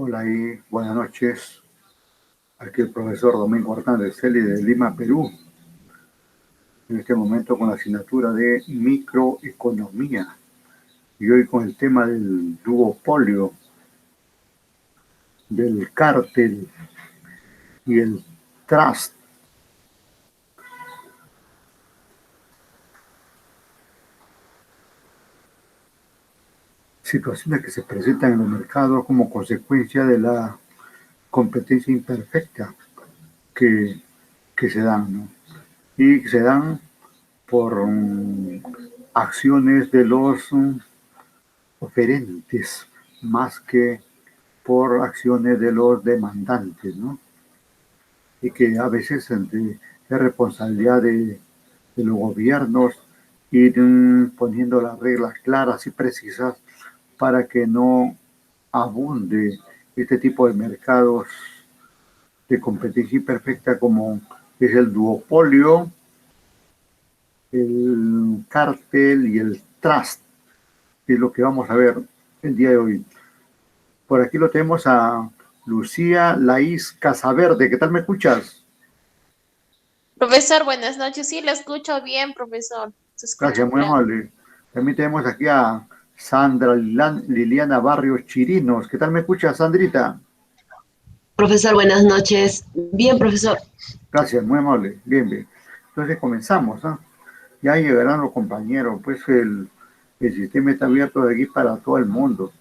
Hola y buenas noches. Aquí el profesor Domingo Hernández Celi de Lima, Perú. En este momento con la asignatura de microeconomía. Y hoy con el tema del duopolio, del cártel y el trust. Situaciones que se presentan en el mercado como consecuencia de la competencia imperfecta que, que se dan, ¿no? Y que se dan por acciones de los oferentes más que por acciones de los demandantes, ¿no? Y que a veces es responsabilidad de los gobiernos ir poniendo las reglas claras y precisas para que no abunde este tipo de mercados de competencia imperfecta como es el duopolio, el cártel y el trust, que es lo que vamos a ver el día de hoy. Por aquí lo tenemos a Lucía Laís Casaverde. ¿Qué tal me escuchas? Profesor, buenas noches. Sí, lo escucho bien, profesor. Se escucha Gracias, muy claro. amable. También tenemos aquí a Sandra Liliana Barrios Chirinos. ¿Qué tal me escuchas, Sandrita? Profesor, buenas noches. Bien, profesor. Gracias, muy amable. Bien, bien. Entonces comenzamos, ¿no? Ya llegarán los compañeros, pues el sistema está abierto de aquí para todo el mundo.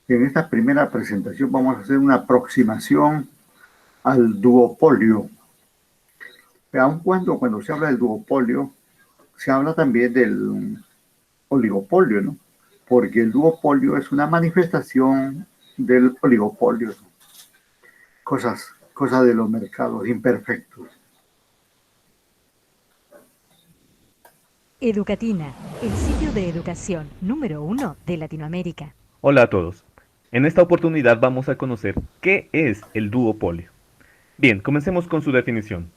En esta primera presentación vamos a hacer una aproximación al duopolio. Pero aun cuando se habla del duopolio, se habla también del oligopolio, ¿no? Porque el duopolio es una manifestación del oligopolio, ¿no? Cosas de los mercados imperfectos. Educatina, el sitio de educación número 1 de Latinoamérica. Hola a todos. En esta oportunidad vamos a conocer qué es el duopolio. Bien, comencemos con su definición.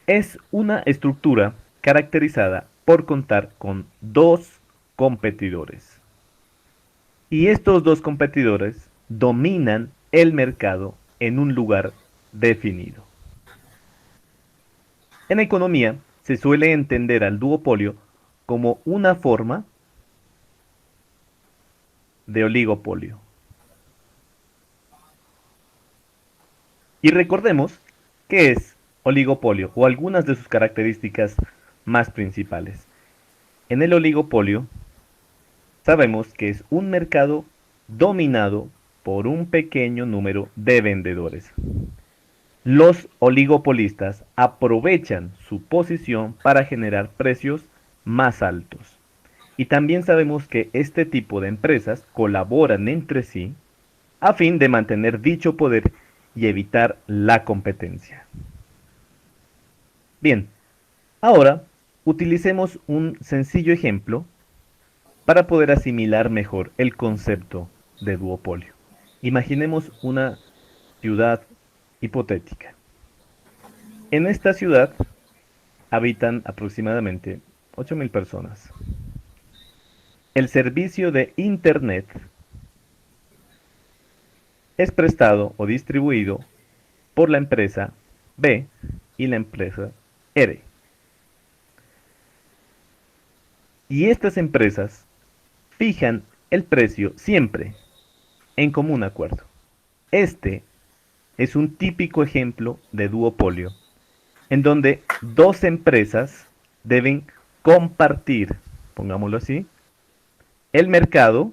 Es una estructura caracterizada por contar con dos competidores. Y estos dos competidores dominan el mercado en un lugar definido. En economía se suele entender al duopolio como una forma de oligopolio. Y recordemos qué es oligopolio o algunas de sus características más principales. En el oligopolio sabemos que es un mercado dominado por un pequeño número de vendedores. Los oligopolistas aprovechan su posición para generar precios más altos. Y también sabemos que este tipo de empresas colaboran entre sí a fin de mantener dicho poder y evitar la competencia. Bien, ahora utilicemos un sencillo ejemplo para poder asimilar mejor el concepto de duopolio. Imaginemos una ciudad hipotética. En esta ciudad habitan aproximadamente 8.000 personas. El servicio de Internet es prestado o distribuido por la empresa B y la empresa R. Y estas empresas fijan el precio siempre en común acuerdo. Este es un típico ejemplo de duopolio, en donde dos empresas deben compartir, pongámoslo así, el mercado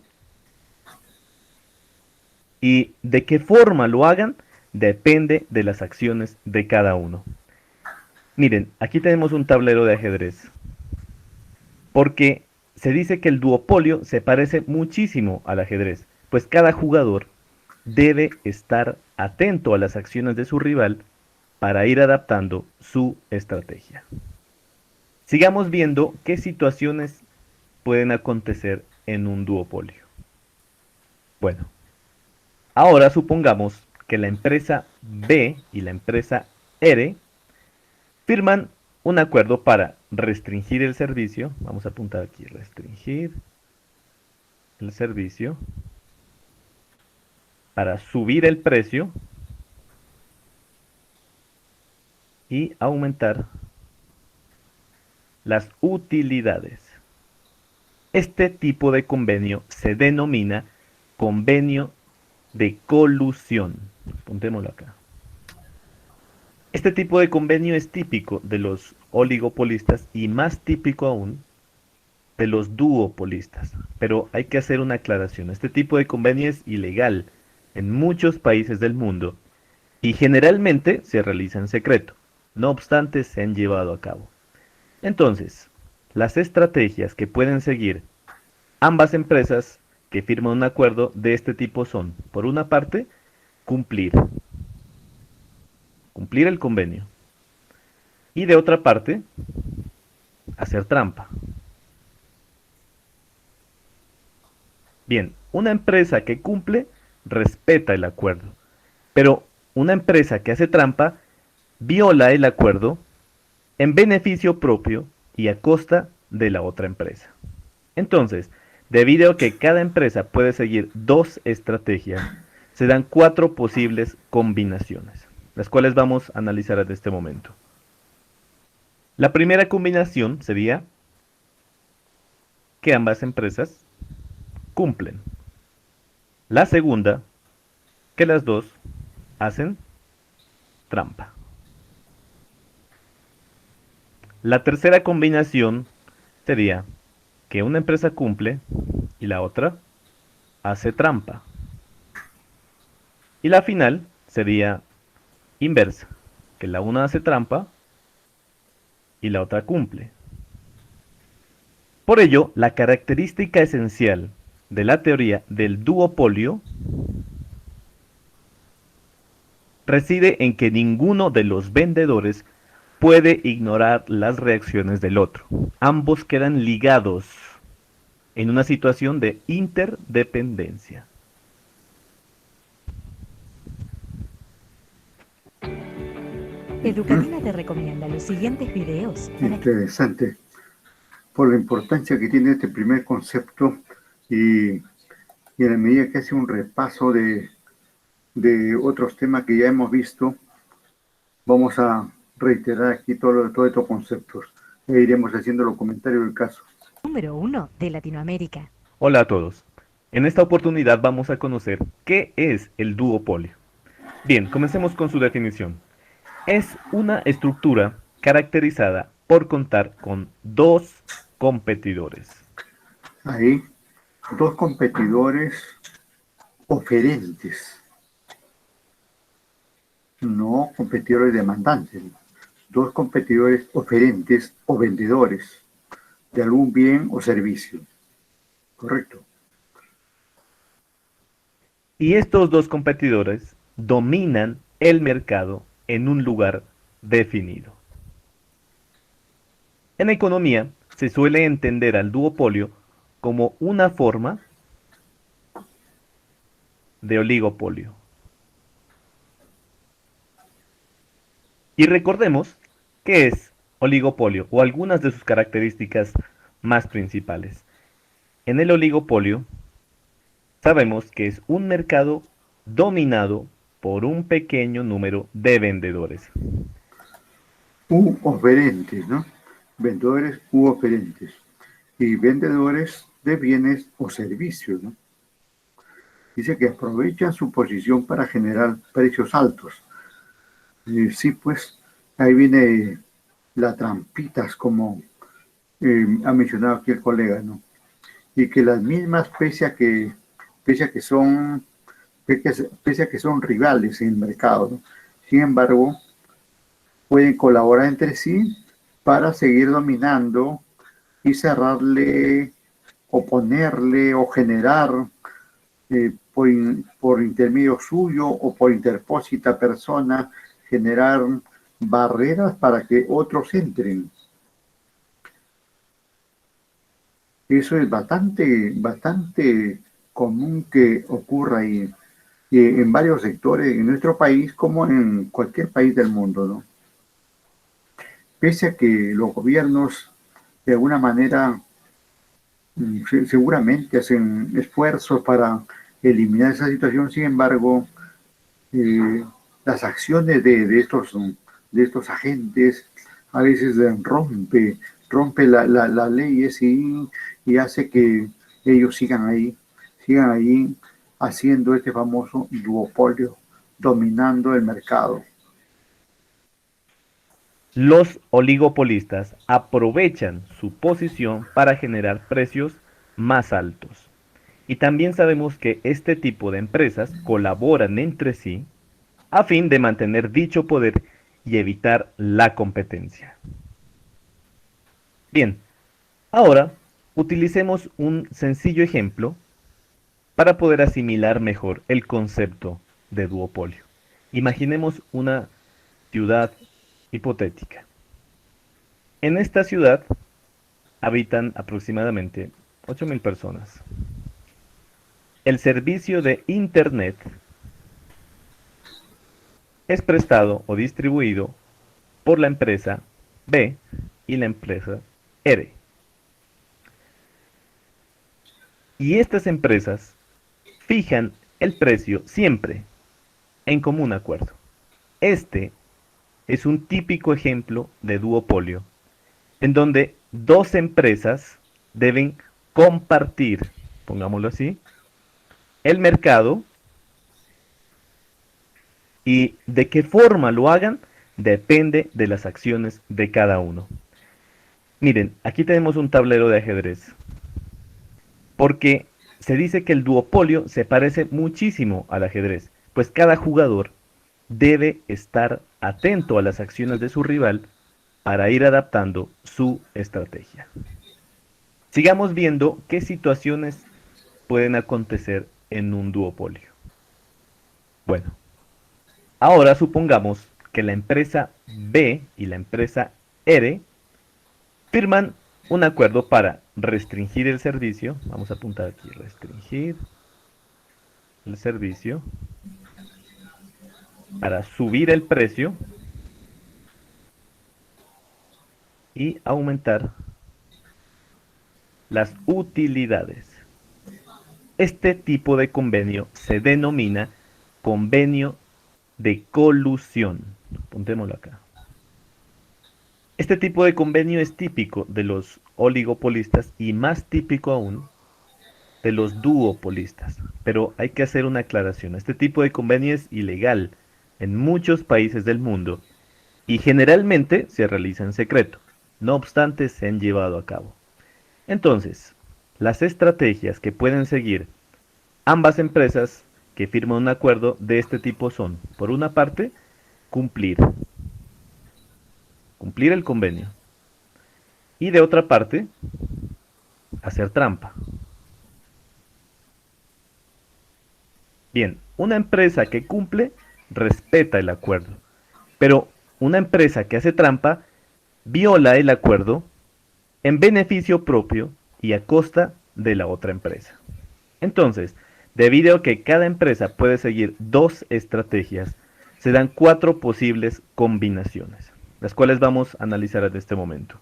y de qué forma lo hagan depende de las acciones de cada uno. Miren, aquí tenemos un tablero de ajedrez, porque se dice que el duopolio se parece muchísimo al ajedrez, pues cada jugador debe estar atento a las acciones de su rival para ir adaptando su estrategia. Sigamos viendo qué situaciones pueden acontecer en un duopolio. Bueno, ahora supongamos que la empresa B y la empresa R firman un acuerdo para restringir el servicio. Vamos a apuntar aquí, restringir el servicio, para subir el precio y aumentar las utilidades. Este tipo de convenio se denomina convenio de colusión. Apuntémoslo acá. Este tipo de convenio es típico de los oligopolistas y más típico aún de los duopolistas. Pero hay que hacer una aclaración. Este tipo de convenio es ilegal en muchos países del mundo y generalmente se realiza en secreto. No obstante, se han llevado a cabo. Entonces, las estrategias que pueden seguir ambas empresas que firman un acuerdo de este tipo son, por una parte, cumplir el convenio, y de otra parte, hacer trampa. Bien, una empresa que cumple respeta el acuerdo, pero una empresa que hace trampa viola el acuerdo en beneficio propio y a costa de la otra empresa. Entonces, debido a que cada empresa puede seguir dos estrategias, se dan 4 posibles combinaciones, las cuales vamos a analizar en este momento. La primera combinación sería que ambas empresas cumplen. La segunda, que las dos hacen trampa. La tercera combinación sería que una empresa cumple y la otra hace trampa. Y la final sería inversa, que la una hace trampa y la otra cumple. Por ello, la característica esencial de la teoría del duopolio reside en que ninguno de los vendedores puede ignorar las reacciones del otro. Ambos quedan ligados en una situación de interdependencia. Educatina te recomienda los siguientes videos para que Interesante, por la importancia que tiene este primer concepto y en la medida que hace un repaso de otros temas que ya hemos visto, vamos a reiterar aquí todos estos conceptos e iremos haciendo los comentarios del caso. número 1 de Latinoamérica. Hola a todos. En esta oportunidad vamos a conocer qué es el duopolio. Bien, comencemos con su definición. Es una estructura caracterizada por contar con dos competidores. Hay dos competidores oferentes, no competidores demandantes, dos competidores oferentes o vendedores de algún bien o servicio. Correcto. Y estos dos competidores dominan el mercado en un lugar definido. En economía se suele entender al duopolio como una forma de oligopolio. Y recordemos qué es oligopolio o algunas de sus características más principales. En el oligopolio sabemos que es un mercado dominado por un pequeño número de vendedores. U oferentes, ¿no? Vendedores u oferentes. Y vendedores de bienes o servicios, ¿no? Dice que aprovechan su posición para generar precios altos. Sí, pues ahí viene las trampitas, como ha mencionado aquí el colega, ¿no? Y que las mismas, pese a que son, pese a que son rivales en el mercado, ¿no? Sin embargo, pueden colaborar entre sí para seguir dominando y cerrarle, oponerle o generar por intermedio suyo o por interpósita persona, generar barreras para que otros entren. Eso es bastante común que ocurra ahí. en varios sectores, en nuestro país como en cualquier país del mundo, ¿no? Pese a que los gobiernos de alguna manera seguramente hacen esfuerzos para eliminar esa situación, sin embargo, las acciones de estos agentes a veces rompe las leyes y hace que ellos sigan ahí haciendo este famoso duopolio, dominando el mercado. Los oligopolistas aprovechan su posición para generar precios más altos. Y también sabemos que este tipo de empresas colaboran entre sí a fin de mantener dicho poder y evitar la competencia. Bien, ahora utilicemos un sencillo ejemplo para poder asimilar mejor el concepto de duopolio. Imaginemos una ciudad hipotética. En esta ciudad habitan aproximadamente 8.000 personas. El servicio de Internet es prestado o distribuido por la empresa B y la empresa R. Y estas empresas fijan el precio siempre en común acuerdo. Este es un típico ejemplo de duopolio, en donde dos empresas deben compartir, pongámoslo así, el mercado, y de qué forma lo hagan depende de las acciones de cada uno. Miren, aquí tenemos un tablero de ajedrez, porque se dice que el duopolio se parece muchísimo al ajedrez, pues cada jugador debe estar atento a las acciones de su rival para ir adaptando su estrategia. Sigamos viendo qué situaciones pueden acontecer en un duopolio. Bueno, ahora supongamos que la empresa B y la empresa R firman un acuerdo para restringir el servicio. Vamos a apuntar aquí, restringir el servicio, para subir el precio y aumentar las utilidades. Este tipo de convenio se denomina convenio de colusión. Apuntémoslo acá. Este tipo de convenio es típico de los oligopolistas y más típico aún de los duopolistas. Pero hay que hacer una aclaración. Este tipo de convenio es ilegal en muchos países del mundo y generalmente se realiza en secreto. No obstante, se han llevado a cabo. Entonces, las estrategias que pueden seguir ambas empresas que firman un acuerdo de este tipo son, por una parte, cumplir el convenio, y de otra parte, hacer trampa. Bien, una empresa que cumple respeta el acuerdo, pero una empresa que hace trampa viola el acuerdo en beneficio propio y a costa de la otra empresa. Entonces, debido a que cada empresa puede seguir dos estrategias, se dan 4 posibles combinaciones, las cuales vamos a analizar en este momento.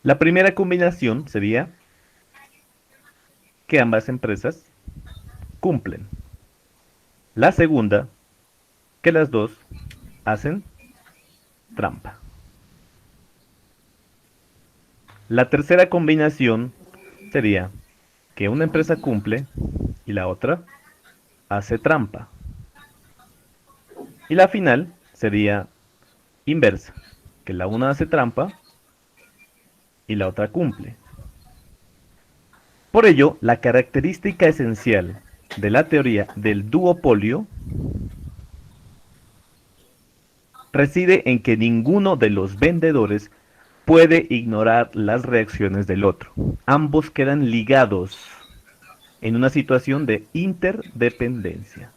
La primera combinación sería que ambas empresas cumplen. La segunda, que las dos hacen trampa. La tercera combinación sería que una empresa cumple y la otra hace trampa. Y la final sería inversa, que la una hace trampa y la otra cumple. Por ello, la característica esencial de la teoría del duopolio reside en que ninguno de los vendedores puede ignorar las reacciones del otro. Ambos quedan ligados en una situación de interdependencia.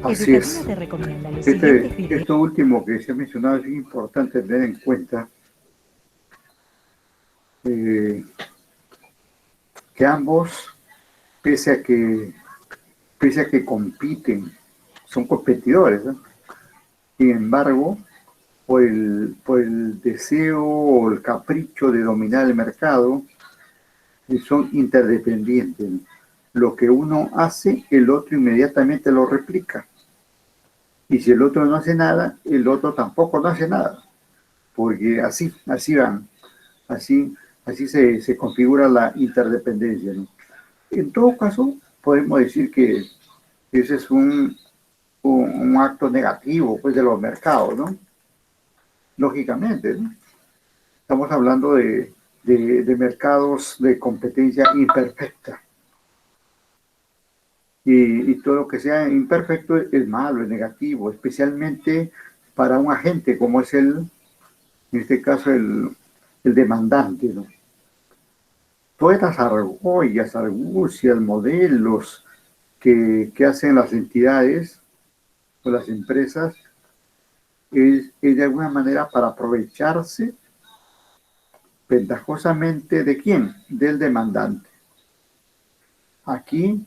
Así es. Educativa te recomienda los siguientes videos. Esto último que se ha mencionado es importante tener en cuenta. que ambos, pese a que compiten, son competidores, ¿no? Sin embargo, por el deseo o el capricho de dominar el mercado, son interdependientes, ¿no? Lo que uno hace, el otro inmediatamente lo replica. Y si el otro no hace nada, el otro tampoco no hace nada. Porque así van. Así se configura la interdependencia, ¿no? En todo caso, podemos decir que ese es un acto negativo, pues, de los mercados, ¿no? Lógicamente, ¿no? Estamos hablando de mercados de competencia imperfecta. Y todo lo que sea imperfecto es malo, es negativo, especialmente para un agente como es en este caso, el demandante, ¿no? Todas estas argollas, argucias, modelos que hacen las entidades o las empresas es de alguna manera para aprovecharse ventajosamente ¿de quién? Del demandante. Aquí,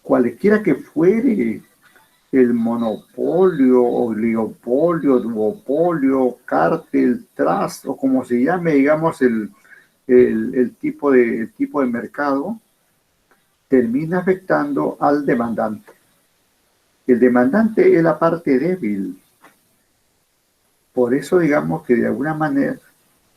cualquiera que fuere el monopolio, oligopolio, duopolio, cártel, trust, o como se llame, digamos, el tipo de mercado, termina afectando al demandante. El demandante es la parte débil. Por eso, digamos que de alguna manera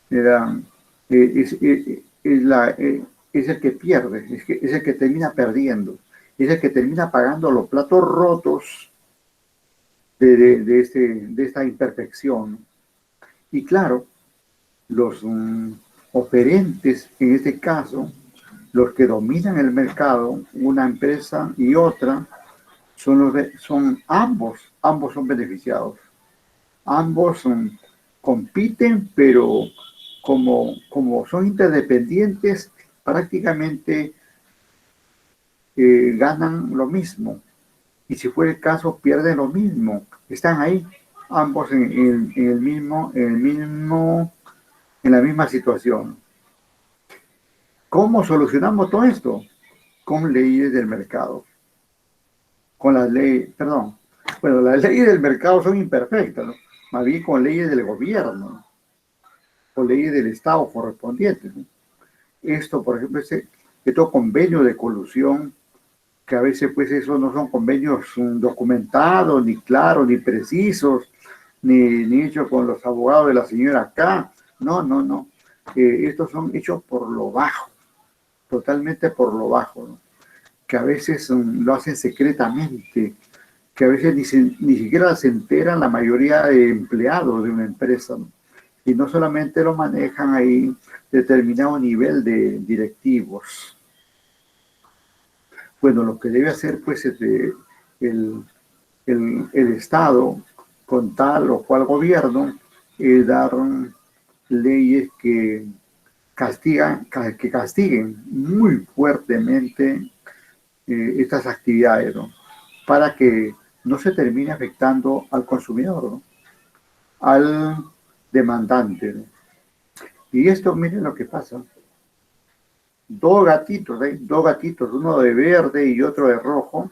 es el que pierde, es el que termina perdiendo, es el que termina pagando los platos rotos de esta imperfección. Y claro, los oferentes, en este caso, los que dominan el mercado, una empresa y otra, son ambos son beneficiados. Ambos compiten, pero como son interdependientes, prácticamente ganan lo mismo. Y si fuera el caso, pierden lo mismo. Están ahí, ambos en la misma situación. ¿Cómo solucionamos todo esto? Con leyes del mercado. Con las leyes, perdón. Bueno, las leyes del mercado son imperfectas, ¿no? Más bien con leyes del gobierno, ¿no? O leyes del Estado correspondientes, ¿no? Esto, por ejemplo, estos convenios de colusión, que a veces pues esos no son convenios documentados, ni claros, ni precisos, ni hechos con los abogados de la señora acá. No. Estos son hechos por lo bajo, totalmente por lo bajo, ¿no? Que a veces lo hacen secretamente, que a veces ni siquiera se enteran la mayoría de empleados de una empresa, ¿no? Y no solamente lo manejan ahí determinado nivel de directivos. Bueno, lo que debe hacer pues el Estado con tal o cual gobierno es dar leyes que castiguen muy fuertemente estas actividades, ¿no? Para que no se termine afectando al consumidor, ¿no? Al demandante, ¿no? Y esto, miren lo que pasa. Dos gatitos, uno de verde y otro de rojo,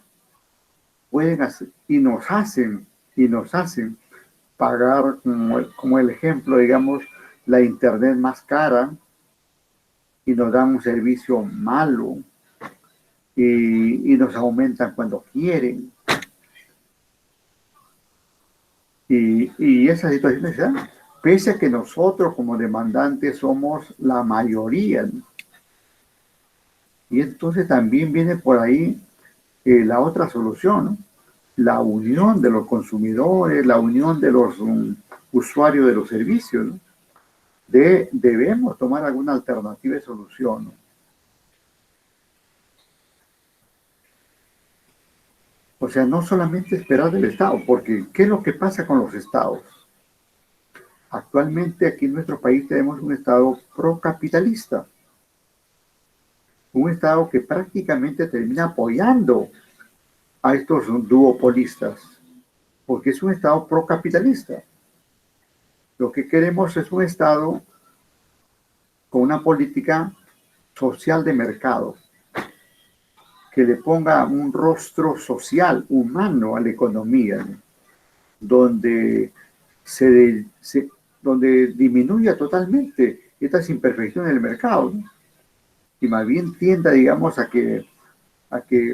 pueden hacer, y nos hacen pagar, como el ejemplo, digamos, la internet más cara, y nos dan un servicio malo, y nos aumentan cuando quieren. Y esa situación se da, pese a que nosotros como demandantes somos la mayoría, ¿no? Y entonces también viene por ahí la otra solución, ¿no? La unión de los consumidores, la unión de los usuarios de los servicios, ¿no? Debemos tomar alguna alternativa de solución, ¿no? O sea, no solamente esperar del Estado, porque ¿qué es lo que pasa con los estados? Actualmente aquí en nuestro país tenemos un Estado procapitalista, un Estado que prácticamente termina apoyando a estos duopolistas, porque es un Estado procapitalista. Lo que queremos es un Estado con una política social de mercado, que le ponga un rostro social, humano a la economía, ¿no? Donde donde disminuya totalmente estas imperfecciones del mercado, ¿no? Y más bien tienda, digamos, a que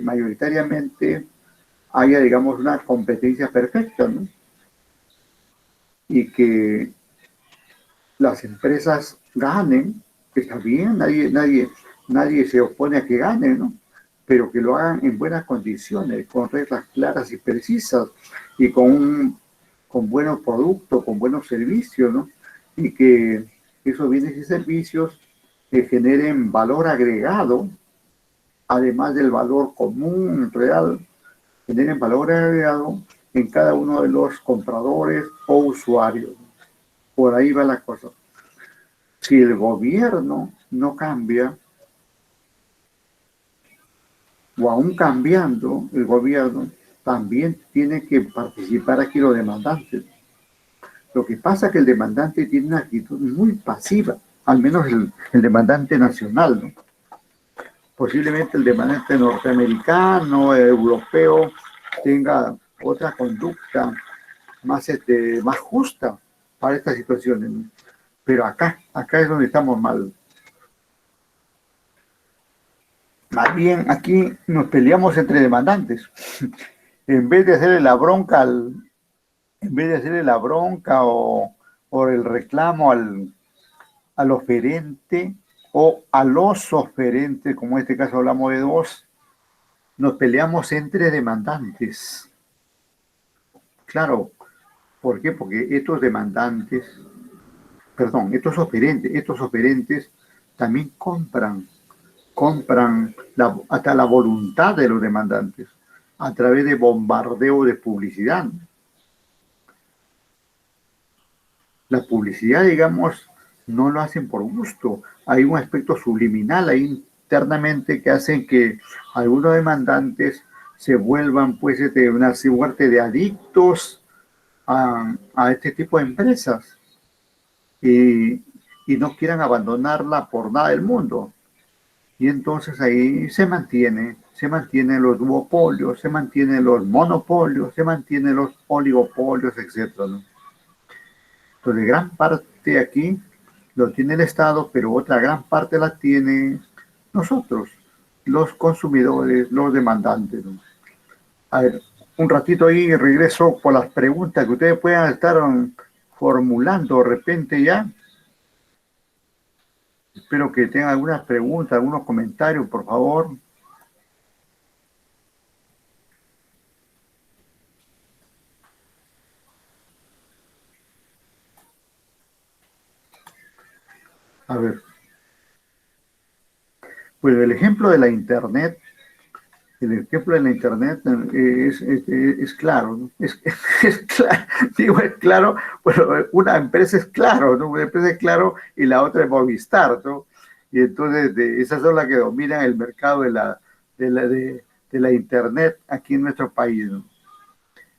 mayoritariamente haya, digamos, una competencia perfecta, ¿no? Y que las empresas ganen, que está bien, nadie se opone a que ganen, ¿no? Pero que lo hagan en buenas condiciones, con reglas claras y precisas, y con buenos productos, con buenos servicios, ¿no? Y que esos bienes y servicios generen valor agregado, además del valor común, real, generen valor agregado en cada uno de los compradores o usuarios. Por ahí va la cosa. Si el gobierno no cambia, o aún cambiando, el gobierno también tiene que participar aquí los demandantes. Lo que pasa es que el demandante tiene una actitud muy pasiva, al menos el demandante nacional, ¿no? Posiblemente el demandante norteamericano, europeo, tenga otra conducta más justa para estas situaciones, ¿no? Pero acá es donde estamos mal. Más bien aquí nos peleamos entre demandantes. En vez de hacerle la bronca en vez de hacerle la bronca o el reclamo al oferente o a los oferentes, como en este caso hablamos de dos, nos peleamos entre demandantes. Claro, ¿por qué? Porque estos oferentes también compran hasta la voluntad de los demandantes a través de bombardeo de publicidad. La publicidad, digamos, no lo hacen por gusto. Hay un aspecto subliminal ahí internamente que hacen que algunos demandantes se vuelvan pues una suerte de adictos a este tipo de empresas y no quieran abandonarla por nada del mundo. Y entonces ahí se mantienen los duopolios, se mantienen los monopolios, se mantienen los oligopolios, etcétera, ¿no? Entonces, gran parte aquí lo tiene el Estado, pero otra gran parte la tiene nosotros, los consumidores, los demandantes, ¿no? A ver, un ratito ahí regreso por las preguntas que ustedes puedan estar formulando de repente ya. Espero que tengan algunas preguntas, algunos comentarios, por favor. A ver. Pues el ejemplo de la Internet, es claro, ¿no? Es claro, digo, es claro, bueno, una empresa es claro, ¿no? Una empresa es claro y la otra es Movistar, ¿no? Y entonces esas son las que dominan el mercado de la Internet aquí en nuestro país, ¿no?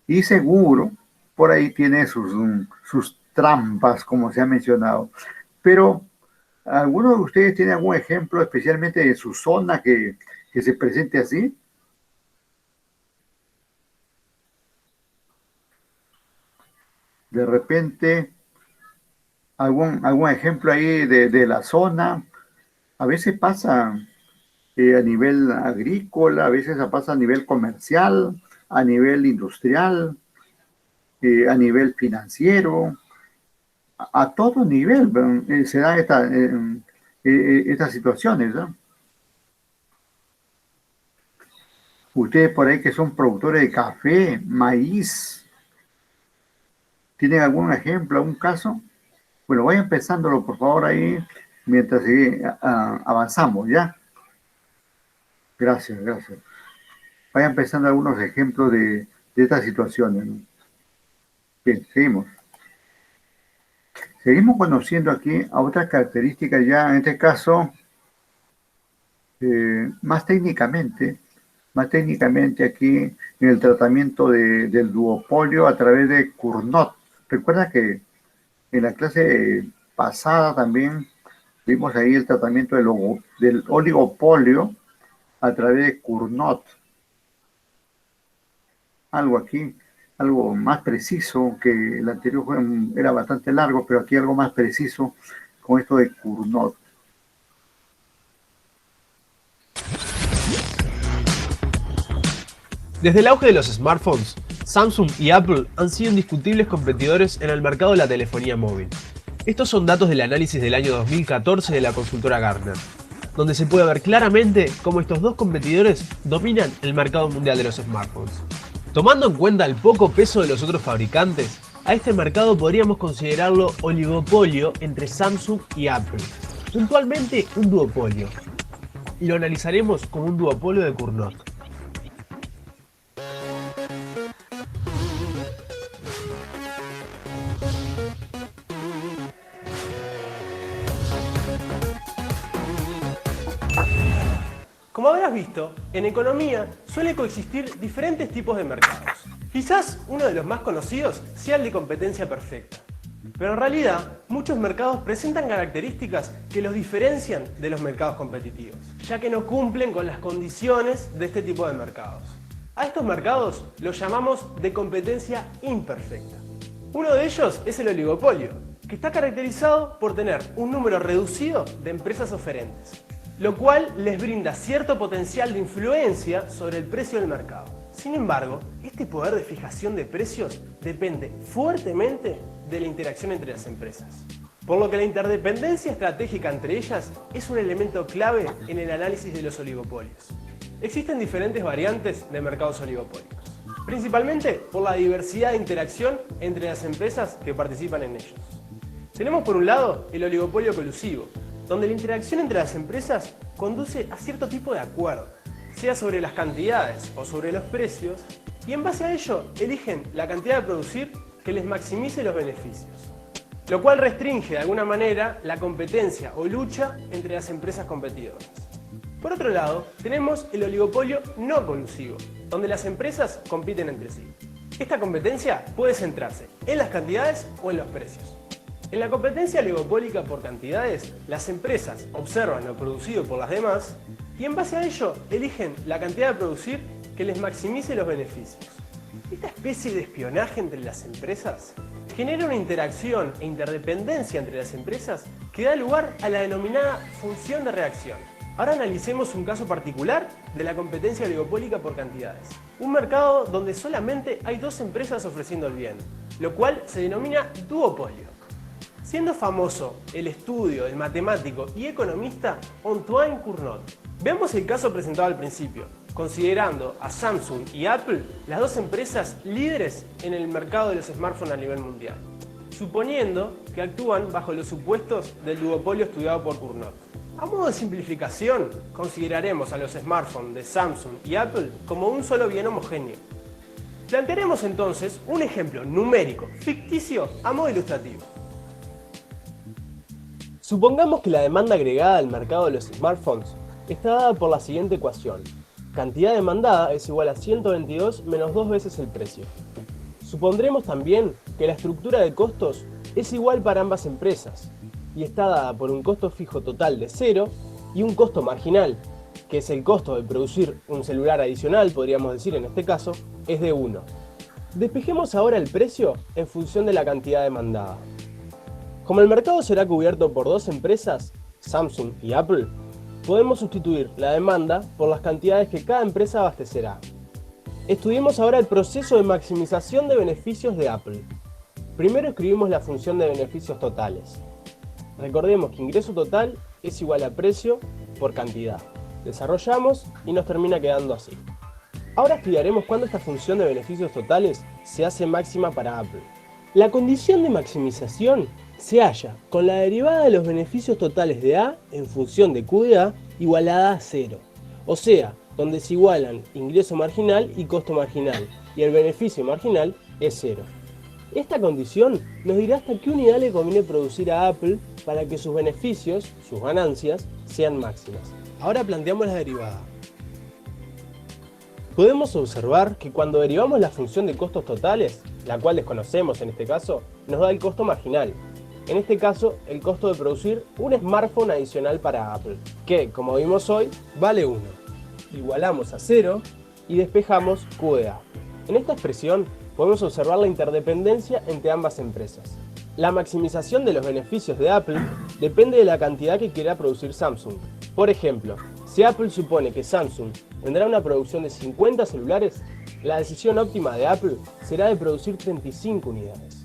Y seguro, por ahí tiene sus trampas, como se ha mencionado. Pero, ¿alguno de ustedes tiene algún ejemplo, especialmente de su zona, que se presente así? De repente, algún ejemplo ahí de la zona. A veces pasa a nivel agrícola, a veces pasa a nivel comercial, a nivel industrial, a nivel financiero, a todo nivel se dan estas situaciones, ¿no? Ustedes por ahí que son productores de café, maíz, ¿tienen algún ejemplo, algún caso? Bueno, vayan pensándolo por favor ahí mientras avanzamos, ¿ya? Gracias, gracias. Vayan pensando algunos ejemplos de estas situaciones, ¿no? Bien, seguimos. Seguimos conociendo aquí a otras características ya, en este caso, más técnicamente aquí en el tratamiento del duopolio a través de Cournot. Recuerda que en la clase pasada también vimos ahí el tratamiento del oligopolio a través de Cournot. Algo aquí, algo más preciso, que el anterior era bastante largo, pero aquí algo más preciso con esto de Cournot. Desde el auge de los smartphones, Samsung y Apple han sido indiscutibles competidores en el mercado de la telefonía móvil. Estos son datos del análisis del año 2014 de la consultora Gartner, donde se puede ver claramente cómo estos dos competidores dominan el mercado mundial de los smartphones. Tomando en cuenta el poco peso de los otros fabricantes, a este mercado podríamos considerarlo oligopolio entre Samsung y Apple, puntualmente un duopolio. Y lo analizaremos como un duopolio de Cournot. Como habrás visto, en economía suele coexistir diferentes tipos de mercados. Quizás uno de los más conocidos sea el de competencia perfecta. Pero en realidad, muchos mercados presentan características que los diferencian de los mercados competitivos, ya que no cumplen con las condiciones de este tipo de mercados. A estos mercados los llamamos de competencia imperfecta. Uno de ellos es el oligopolio, que está caracterizado por tener un número reducido de empresas oferentes, lo cual les brinda cierto potencial de influencia sobre el precio del mercado. Sin embargo, este poder de fijación de precios depende fuertemente de la interacción entre las empresas, por lo que la interdependencia estratégica entre ellas es un elemento clave en el análisis de los oligopolios. Existen diferentes variantes de mercados oligopólicos, principalmente por la diversidad de interacción entre las empresas que participan en ellos. Tenemos por un lado el oligopolio colusivo, donde la interacción entre las empresas conduce a cierto tipo de acuerdo, sea sobre las cantidades o sobre los precios, y en base a ello eligen la cantidad de producir que les maximice los beneficios, lo cual restringe de alguna manera la competencia o lucha entre las empresas competidoras. Por otro lado, tenemos el oligopolio no colusivo, donde las empresas compiten entre sí. Esta competencia puede centrarse en las cantidades o en los precios. En la competencia oligopólica por cantidades, las empresas observan lo producido por las demás y en base a ello eligen la cantidad de producir que les maximice los beneficios. Esta especie de espionaje entre las empresas genera una interacción e interdependencia entre las empresas que da lugar a la denominada función de reacción. Ahora analicemos un caso particular de la competencia oligopólica por cantidades. Un mercado donde solamente hay dos empresas ofreciendo el bien, lo cual se denomina duopolio. Siendo famoso el estudio del matemático y economista Antoine Cournot. Veamos el caso presentado al principio, considerando a Samsung y Apple las dos empresas líderes en el mercado de los smartphones a nivel mundial, suponiendo que actúan bajo los supuestos del duopolio estudiado por Cournot. A modo de simplificación, consideraremos a los smartphones de Samsung y Apple como un solo bien homogéneo. Plantearemos entonces un ejemplo numérico, ficticio, a modo ilustrativo. Supongamos que la demanda agregada al mercado de los smartphones está dada por la siguiente ecuación. Cantidad demandada es igual a 122 menos 2 veces el precio. Supondremos también que la estructura de costos es igual para ambas empresas y está dada por un costo fijo total de 0 y un costo marginal, que es el costo de producir un celular adicional, podríamos decir en este caso, es de 1. Despejemos ahora el precio en función de la cantidad demandada. Como el mercado será cubierto por dos empresas, Samsung y Apple, podemos sustituir la demanda por las cantidades que cada empresa abastecerá. Estudiemos ahora el proceso de maximización de beneficios de Apple. Primero escribimos la función de beneficios totales. Recordemos que ingreso total es igual a precio por cantidad. Desarrollamos y nos termina quedando así. Ahora estudiaremos cuándo esta función de beneficios totales se hace máxima para Apple. La condición de maximización se halla con la derivada de los beneficios totales de A en función de Q de A igualada a 0, o sea, donde se igualan ingreso marginal y costo marginal, y el beneficio marginal es 0. Esta condición nos dirá hasta qué unidad le conviene producir a Apple para que sus beneficios, sus ganancias, sean máximas. Ahora planteamos la derivada. Podemos observar que cuando derivamos la función de costos totales, la cual desconocemos en este caso, nos da el costo marginal. En este caso, el costo de producir un smartphone adicional para Apple, que, como vimos hoy, vale 1. igualamos a 0 y despejamos Q de A. En esta expresión podemos observar la interdependencia entre ambas empresas. La maximización de los beneficios de Apple depende de la cantidad que quiera producir Samsung. Por ejemplo, si Apple supone que Samsung tendrá una producción de 50 celulares, la decisión óptima de Apple será de producir 35 unidades.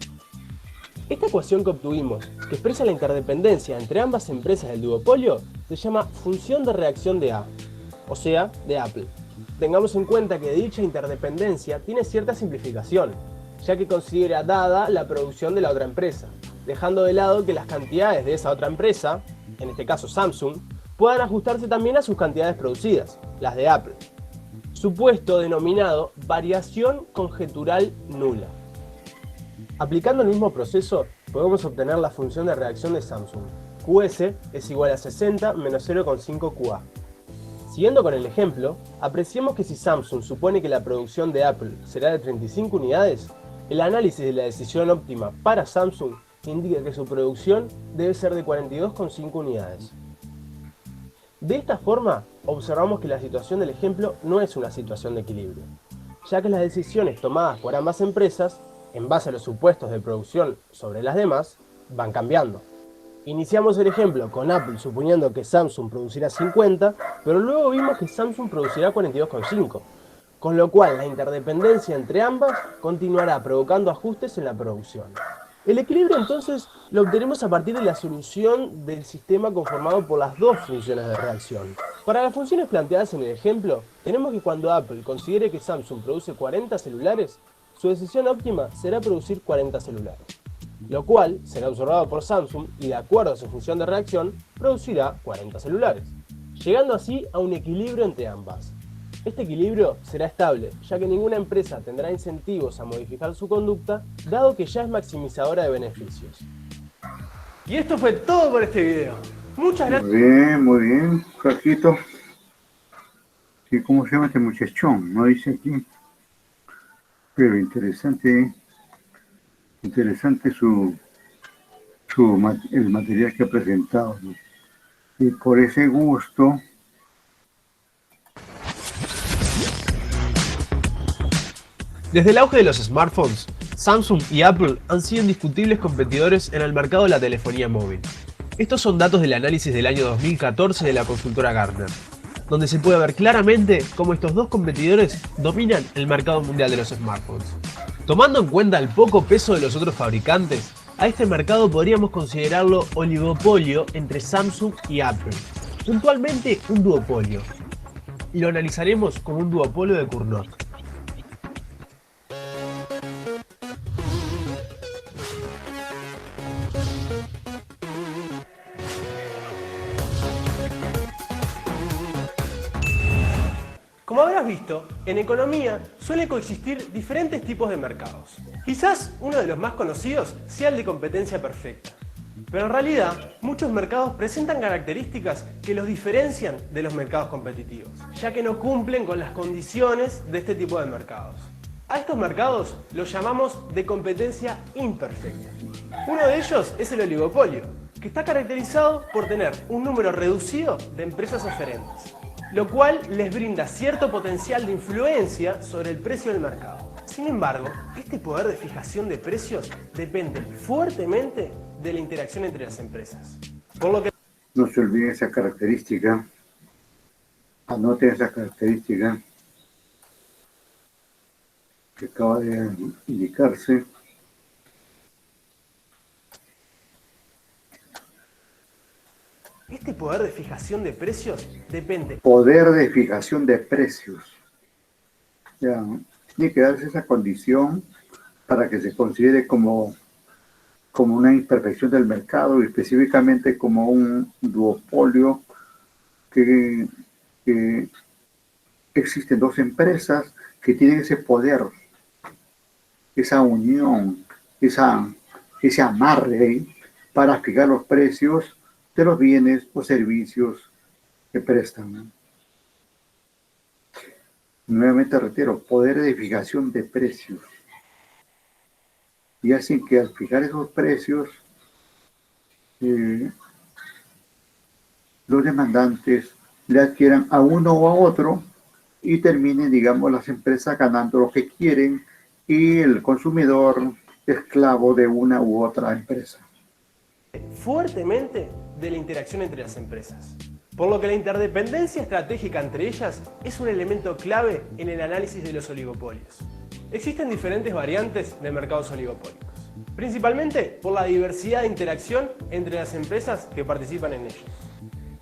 Esta ecuación que obtuvimos, que expresa la interdependencia entre ambas empresas del duopolio, se llama función de reacción de A, o sea, de Apple. Tengamos en cuenta que dicha interdependencia tiene cierta simplificación, ya que considera dada la producción de la otra empresa, dejando de lado que las cantidades de esa otra empresa, en este caso Samsung, puedan ajustarse también a sus cantidades producidas, las de Apple. Supuesto denominado variación conjetural nula. Aplicando el mismo proceso, podemos obtener la función de reacción de Samsung. QS es igual a 60 menos 0,5 QA. Siguiendo con el ejemplo, apreciemos que si Samsung supone que la producción de Apple será de 35 unidades, el análisis de la decisión óptima para Samsung indica que su producción debe ser de 42,5 unidades. De esta forma, observamos que la situación del ejemplo no es una situación de equilibrio, ya que las decisiones tomadas por ambas empresas, en base a los supuestos de producción sobre las demás, van cambiando. Iniciamos el ejemplo con Apple suponiendo que Samsung producirá 50, pero luego vimos que Samsung producirá 42,5, con lo cual la interdependencia entre ambas continuará provocando ajustes en la producción. El equilibrio entonces lo obtenemos a partir de la solución del sistema conformado por las dos funciones de reacción. Para las funciones planteadas en el ejemplo, tenemos que cuando Apple considere que Samsung produce 40 celulares, su decisión óptima será producir 40 celulares, lo cual será observado por Samsung y de acuerdo a su función de reacción, producirá 40 celulares, llegando así a un equilibrio entre ambas. Este equilibrio será estable, ya que ninguna empresa tendrá incentivos a modificar su conducta, dado que ya es maximizadora de beneficios. Y esto fue todo por este video. Muchas gracias. Muy bien, Carquito. ¿Y cómo se llama este muchachón? No dice aquí. Pero interesante el material que ha presentado, ¿no? Y por ese gusto. Desde el auge de los smartphones, Samsung y Apple han sido indiscutibles competidores en el mercado de la telefonía móvil. Estos son datos del análisis del año 2014 de la consultora Gartner, donde se puede ver claramente cómo estos dos competidores dominan el mercado mundial de los smartphones. Tomando en cuenta el poco peso de los otros fabricantes, a este mercado podríamos considerarlo oligopolio entre Samsung y Apple, puntualmente un duopolio. Y lo analizaremos como un duopolio de Cournot. Como habrás visto, en economía suelen coexistir diferentes tipos de mercados. Quizás uno de los más conocidos sea el de competencia perfecta. Pero en realidad, muchos mercados presentan características que los diferencian de los mercados competitivos, ya que no cumplen con las condiciones de este tipo de mercados. A estos mercados los llamamos de competencia imperfecta. Uno de ellos es el oligopolio, que está caracterizado por tener un número reducido de empresas oferentes, lo cual les brinda cierto potencial de influencia sobre el precio del mercado. Sin embargo, este poder de fijación de precios depende fuertemente de la interacción entre las empresas. Por lo que no se olvide esa característica, anote esa característica que acaba de indicarse. este poder de fijación de precios depende. Poder de fijación de precios. Ya, tiene que darse esa condición para que se considere como una imperfección del mercado y específicamente como un duopolio que existen dos empresas que tienen ese poder, esa unión, ese amarre ahí para fijar los precios de los bienes o servicios que prestan, ¿no? Nuevamente reitero, poder de fijación de precios. Y así que al fijar esos precios, los demandantes le adquieran a uno o a otro y terminen, digamos, las empresas ganando lo que quieren y el consumidor esclavo de una u otra empresa. Fuertemente de la interacción entre las empresas, por lo que la interdependencia estratégica entre ellas es un elemento clave en el análisis de los oligopolios. Existen diferentes variantes de mercados oligopólicos, principalmente por la diversidad de interacción entre las empresas que participan en ellos.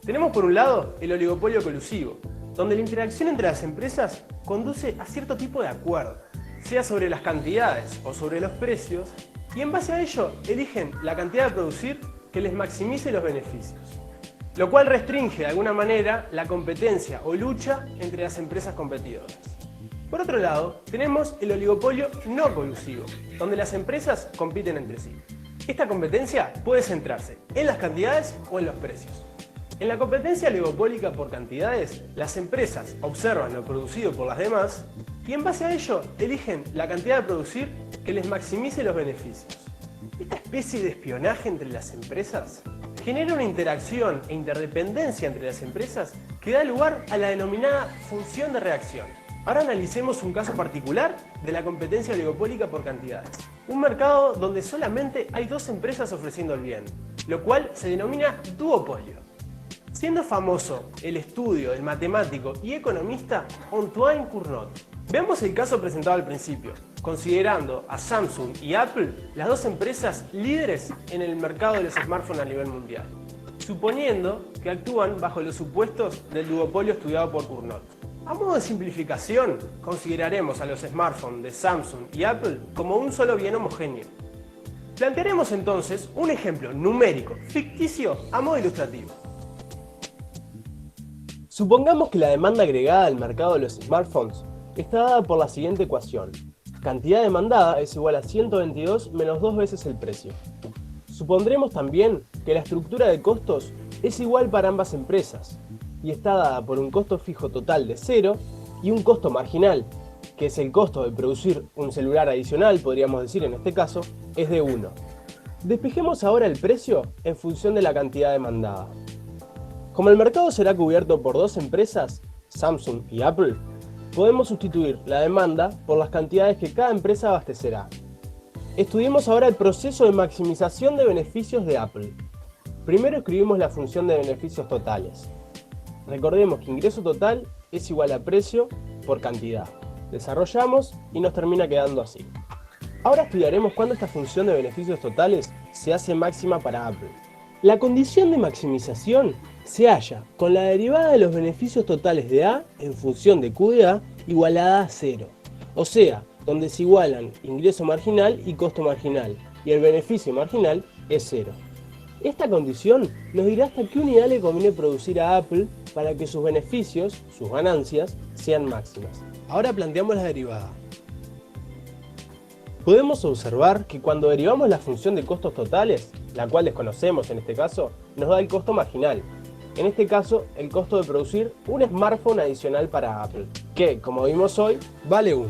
Tenemos por un lado el oligopolio colusivo, donde la interacción entre las empresas conduce a cierto tipo de acuerdo, sea sobre las cantidades o sobre los precios, y en base a ello eligen la cantidad de producir que les maximice los beneficios, lo cual restringe de alguna manera la competencia o lucha entre las empresas competidoras. Por otro lado, tenemos el oligopolio no colusivo, donde las empresas compiten entre sí. Esta competencia puede centrarse en las cantidades o en los precios. En la competencia oligopólica por cantidades, las empresas observan lo producido por las demás y en base a ello eligen la cantidad de producir que les maximice los beneficios. Esta especie de espionaje entre las empresas genera una interacción e interdependencia entre las empresas que da lugar a la denominada función de reacción. Ahora analicemos un caso particular de la competencia oligopólica por cantidades. Un mercado donde solamente hay dos empresas ofreciendo el bien, lo cual se denomina duopolio. Siendo famoso el estudio del matemático y economista Antoine Cournot. Veamos el caso presentado al principio, considerando a Samsung y Apple las dos empresas líderes en el mercado de los smartphones a nivel mundial, suponiendo que actúan bajo los supuestos del duopolio estudiado por Cournot. A modo de simplificación, consideraremos a los smartphones de Samsung y Apple como un solo bien homogéneo. Plantearemos entonces un ejemplo numérico, ficticio, a modo ilustrativo. Supongamos que la demanda agregada al mercado de los smartphones está dada por la siguiente ecuación. Cantidad demandada es igual a 122 menos 2 veces el precio. Supondremos también que la estructura de costos es igual para ambas empresas y está dada por un costo fijo total de 0 y un costo marginal, que es el costo de producir un celular adicional, podríamos decir en este caso, es de 1. Despejemos ahora el precio en función de la cantidad demandada. Como el mercado será cubierto por dos empresas, Samsung y Apple, podemos sustituir la demanda por las cantidades que cada empresa abastecerá. Estudiemos ahora el proceso de maximización de beneficios de Apple. Primero escribimos la función de beneficios totales. Recordemos que ingreso total es igual a precio por cantidad. Desarrollamos y nos termina quedando así. Ahora estudiaremos cuándo esta función de beneficios totales se hace máxima para Apple. La condición de maximización se halla con la derivada de los beneficios totales de A en función de Q de A igualada a 0. O sea, donde se igualan ingreso marginal y costo marginal, y el beneficio marginal es 0. Esta condición nos dirá hasta qué unidad le conviene producir a Apple para que sus beneficios, sus ganancias, sean máximas. Ahora planteamos la derivada. Podemos observar que cuando derivamos la función de costos totales, la cual desconocemos en este caso, nos da el costo marginal. En este caso, el costo de producir un smartphone adicional para Apple, que, como vimos hoy, vale 1.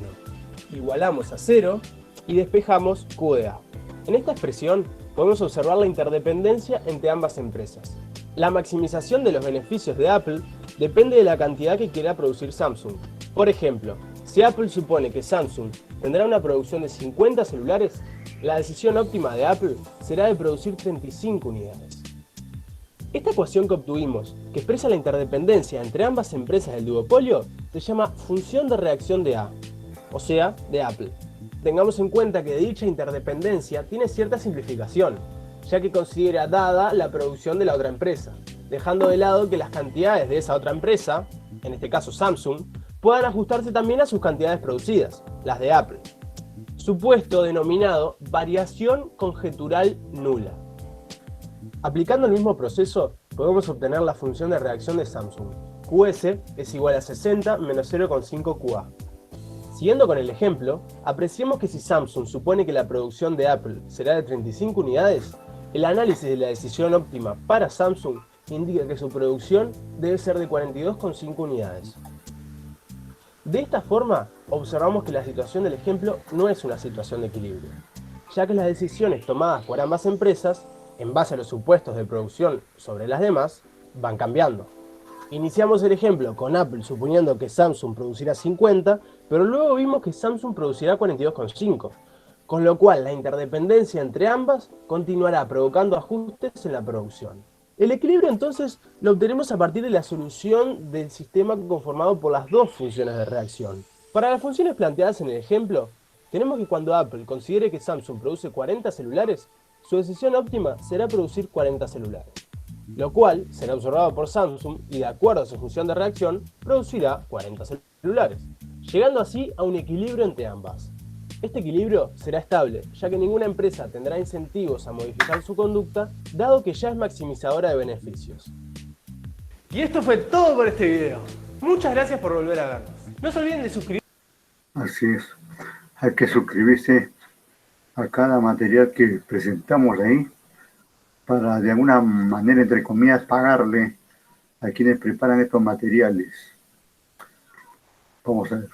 Igualamos a 0 y despejamos Q de A. En esta expresión podemos observar la interdependencia entre ambas empresas. La maximización de los beneficios de Apple depende de la cantidad que quiera producir Samsung. Por ejemplo, si Apple supone que Samsung tendrá una producción de 50 celulares, la decisión óptima de Apple será de producir 35 unidades. Esta ecuación que obtuvimos, que expresa la interdependencia entre ambas empresas del duopolio, se llama función de reacción de A, o sea, de Apple. Tengamos en cuenta que dicha interdependencia tiene cierta simplificación, ya que considera dada la producción de la otra empresa, dejando de lado que las cantidades de esa otra empresa, en este caso Samsung, puedan ajustarse también a sus cantidades producidas, las de Apple. Supuesto denominado variación conjetural nula. Aplicando el mismo proceso, podemos obtener la función de reacción de Samsung. QS es igual a 60 menos 0,5 QA. Siguiendo con el ejemplo, apreciemos que si Samsung supone que la producción de Apple será de 35 unidades, el análisis de la decisión óptima para Samsung indica que su producción debe ser de 42,5 unidades. De esta forma, observamos que la situación del ejemplo no es una situación de equilibrio, ya que las decisiones tomadas por ambas empresas, en base a los supuestos de producción sobre las demás, van cambiando. Iniciamos el ejemplo con Apple suponiendo que Samsung producirá 50, pero luego vimos que Samsung producirá 42,5, con lo cual la interdependencia entre ambas continuará provocando ajustes en la producción. El equilibrio entonces lo obtenemos a partir de la solución del sistema conformado por las dos funciones de reacción. Para las funciones planteadas en el ejemplo, tenemos que cuando Apple considere que Samsung produce 40 celulares, su decisión óptima será producir 40 celulares, lo cual será observado por Samsung y de acuerdo a su función de reacción, producirá 40 celulares, llegando así a un equilibrio entre ambas. Este equilibrio será estable, ya que ninguna empresa tendrá incentivos a modificar su conducta, dado que ya es maximizadora de beneficios. Y esto fue todo por este video. Muchas gracias por volver a vernos. No se olviden de suscribirse. Así es. Hay que suscribirse a cada material que presentamos ahí para de alguna manera, entre comillas, pagarle a quienes preparan estos materiales. Vamos a ver.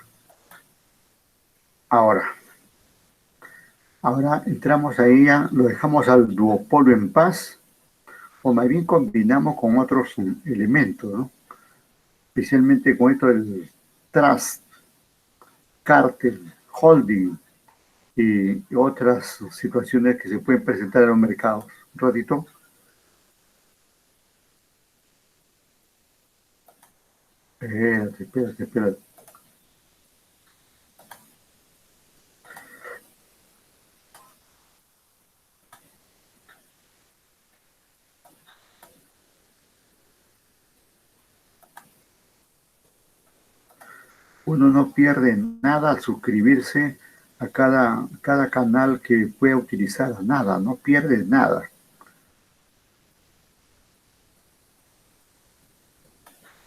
Ahora entramos ahí, ya lo dejamos al duopolio en paz, o más bien combinamos con otros elementos, ¿no? Especialmente con esto del trust, cártel, holding y otras situaciones que se pueden presentar en los mercados. Un ratito. Espérate. Uno no pierde nada al suscribirse a cada canal que pueda utilizar, nada, no pierde nada.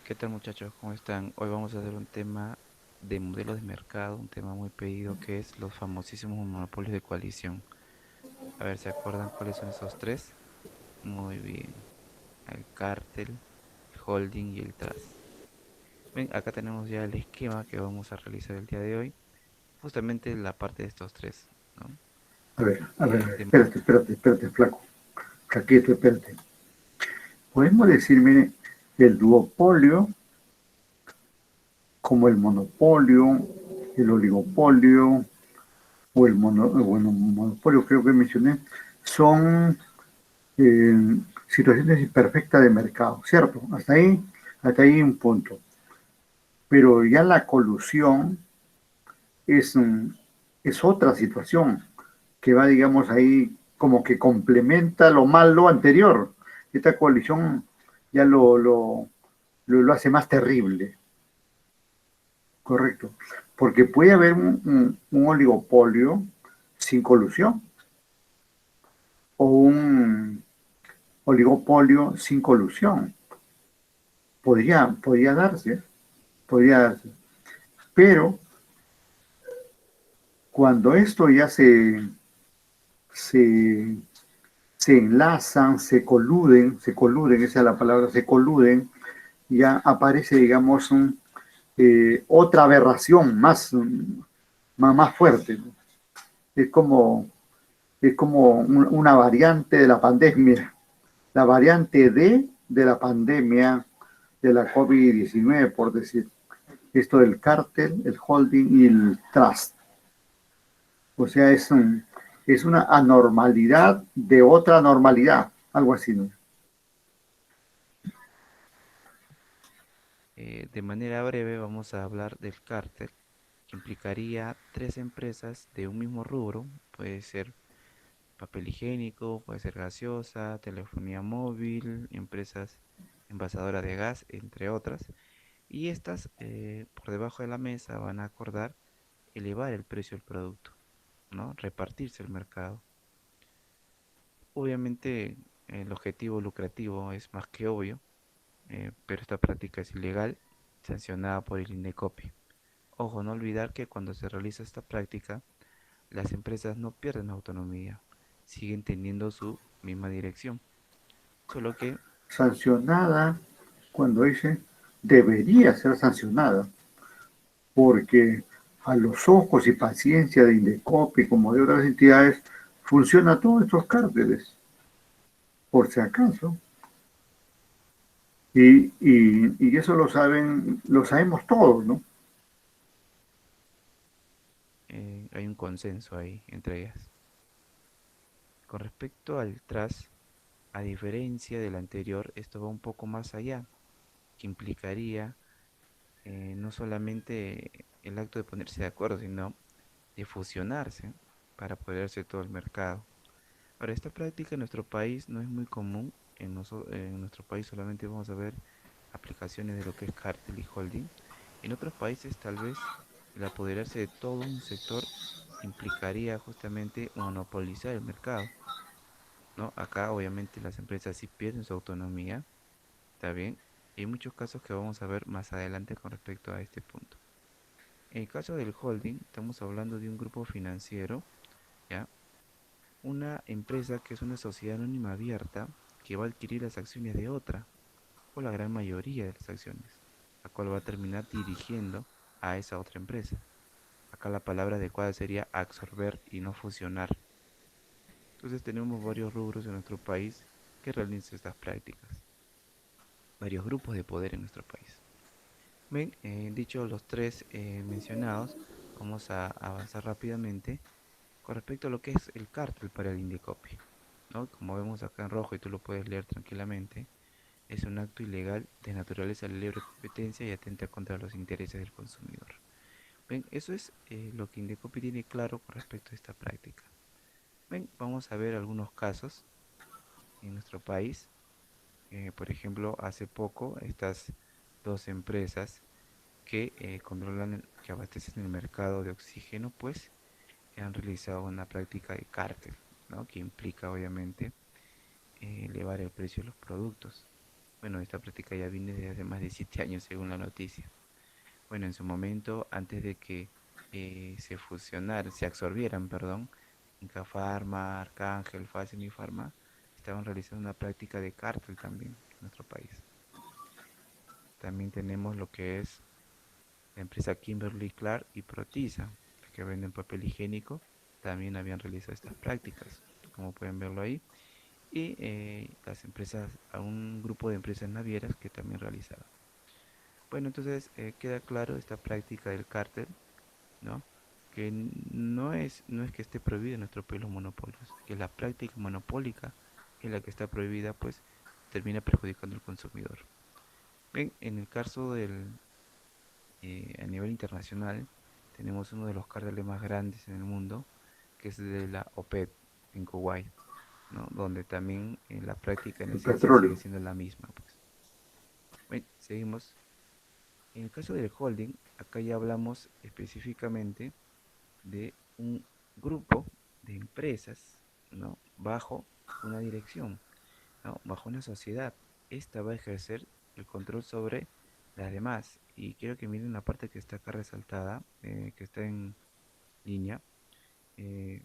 ¿Qué tal, muchachos? ¿Cómo están? Hoy vamos a hacer un tema de modelos de mercado, un tema muy pedido que es los famosísimos monopolios de coalición. A ver, ¿se acuerdan cuáles son esos tres? Muy bien. El cártel, el holding y el trust. Ven, acá tenemos ya el esquema que vamos a realizar el día de hoy. Justamente la parte de estos tres, ¿no? A ver, espérate, flaco. Flaquito, espérate. Podemos decirme el duopolio como el monopolio, el oligopolio o el monopolio, creo que mencioné, son situaciones imperfectas de mercado, ¿cierto? Hasta ahí un punto. Pero ya la colusión es otra situación que va, digamos, ahí como que complementa lo malo anterior. Esta coalición ya lo hace más terrible. Correcto. Porque puede haber un oligopolio sin colusión o un oligopolio sin colusión. Podría darse. Pero cuando esto ya se enlazan, se coluden, esa es la palabra, se coluden, ya aparece, digamos, otra aberración más fuerte, ¿no? Es como una variante de la pandemia, la variante de la pandemia de la COVID-19, por decir. Esto del cártel, el holding y el trust. O sea, es una anormalidad de otra normalidad, algo así, ¿no? De manera breve vamos a hablar del cártel, que implicaría tres empresas de un mismo rubro. Puede ser papel higiénico, puede ser gaseosa, telefonía móvil, empresas envasadoras de gas, entre otras. Y estas, por debajo de la mesa, van a acordar elevar el precio del producto, ¿no? Repartirse el mercado. Obviamente, el objetivo lucrativo es más que obvio, pero esta práctica es ilegal, sancionada por el INDECOPI. Ojo, no olvidar que cuando se realiza esta práctica, las empresas no pierden autonomía, siguen teniendo su misma dirección, solo que Sancionada, cuando dice debería ser sancionada, porque a los ojos y paciencia de Indecopi como de otras entidades, funcionan todos estos cárteles, por si acaso. Y eso lo sabemos todos, ¿no? Hay un consenso ahí entre ellas. Con respecto al TRAS, a diferencia del anterior, esto va un poco más allá, que implicaría no solamente el acto de ponerse de acuerdo, sino de fusionarse para apoderarse de todo el mercado. Ahora, esta práctica en nuestro país no es muy común. En nuestro país solamente vamos a ver aplicaciones de lo que es cártel y holding. En otros países, tal vez, el apoderarse de todo un sector implicaría justamente monopolizar el mercado, ¿no? Acá, obviamente, las empresas sí pierden su autonomía, ¿está bien? Y hay muchos casos que vamos a ver más adelante con respecto a este punto. En el caso del holding, estamos hablando de un grupo financiero, ¿ya? Una empresa que es una sociedad anónima abierta que va a adquirir las acciones de otra, o la gran mayoría de las acciones, la cual va a terminar dirigiendo a esa otra empresa. Acá la palabra adecuada sería absorber y no fusionar. Entonces tenemos varios rubros en nuestro país que realizan estas prácticas, varios grupos de poder en nuestro país. Bien, dicho los tres mencionados, vamos a avanzar rápidamente con respecto a lo que es el cártel para el Indecopi, ¿no? Como vemos acá en rojo y tú lo puedes leer tranquilamente, es un acto ilegal de naturaleza de libre competencia y atenta contra los intereses del consumidor. Ven, eso es lo que Indecopi tiene claro con respecto a esta práctica. Ven, vamos a ver algunos casos en nuestro país. Por ejemplo, hace poco estas dos empresas que que abastecen el mercado de oxígeno, pues han realizado una práctica de cártel, ¿no? Que implica obviamente elevar el precio de los productos. Bueno, esta práctica ya viene desde hace más de 7 años según la noticia. Bueno, en su momento, antes de que se absorbieran, perdón, Inca Pharma, Arcángel, Facen y Pharma, estaban realizando una práctica de cártel también en nuestro país. También tenemos lo que es la empresa Kimberly Clark y Protisa, que venden papel higiénico, también habían realizado estas prácticas, como pueden verlo ahí. Y las empresas, a un grupo de empresas navieras que también realizaban. Bueno, entonces queda claro esta práctica del cártel, ¿no? Que no es que esté prohibido en nuestro país los monopolios, que la práctica monopólica es la que está prohibida, pues termina perjudicando al consumidor. Bien, en el caso a nivel internacional, tenemos uno de los cárteles más grandes en el mundo, que es de la OPEP en Kuwait, ¿no? Donde también la práctica en El esencia sigue petróleo. siendo la misma, pues. Bien, seguimos. En el caso del holding, acá ya hablamos específicamente de un grupo de empresas, ¿no? Bajo una dirección, ¿no? Bajo una sociedad. Esta va a ejercer el control sobre las demás. Y quiero que miren la parte que está acá resaltada, que está en línea. Eh,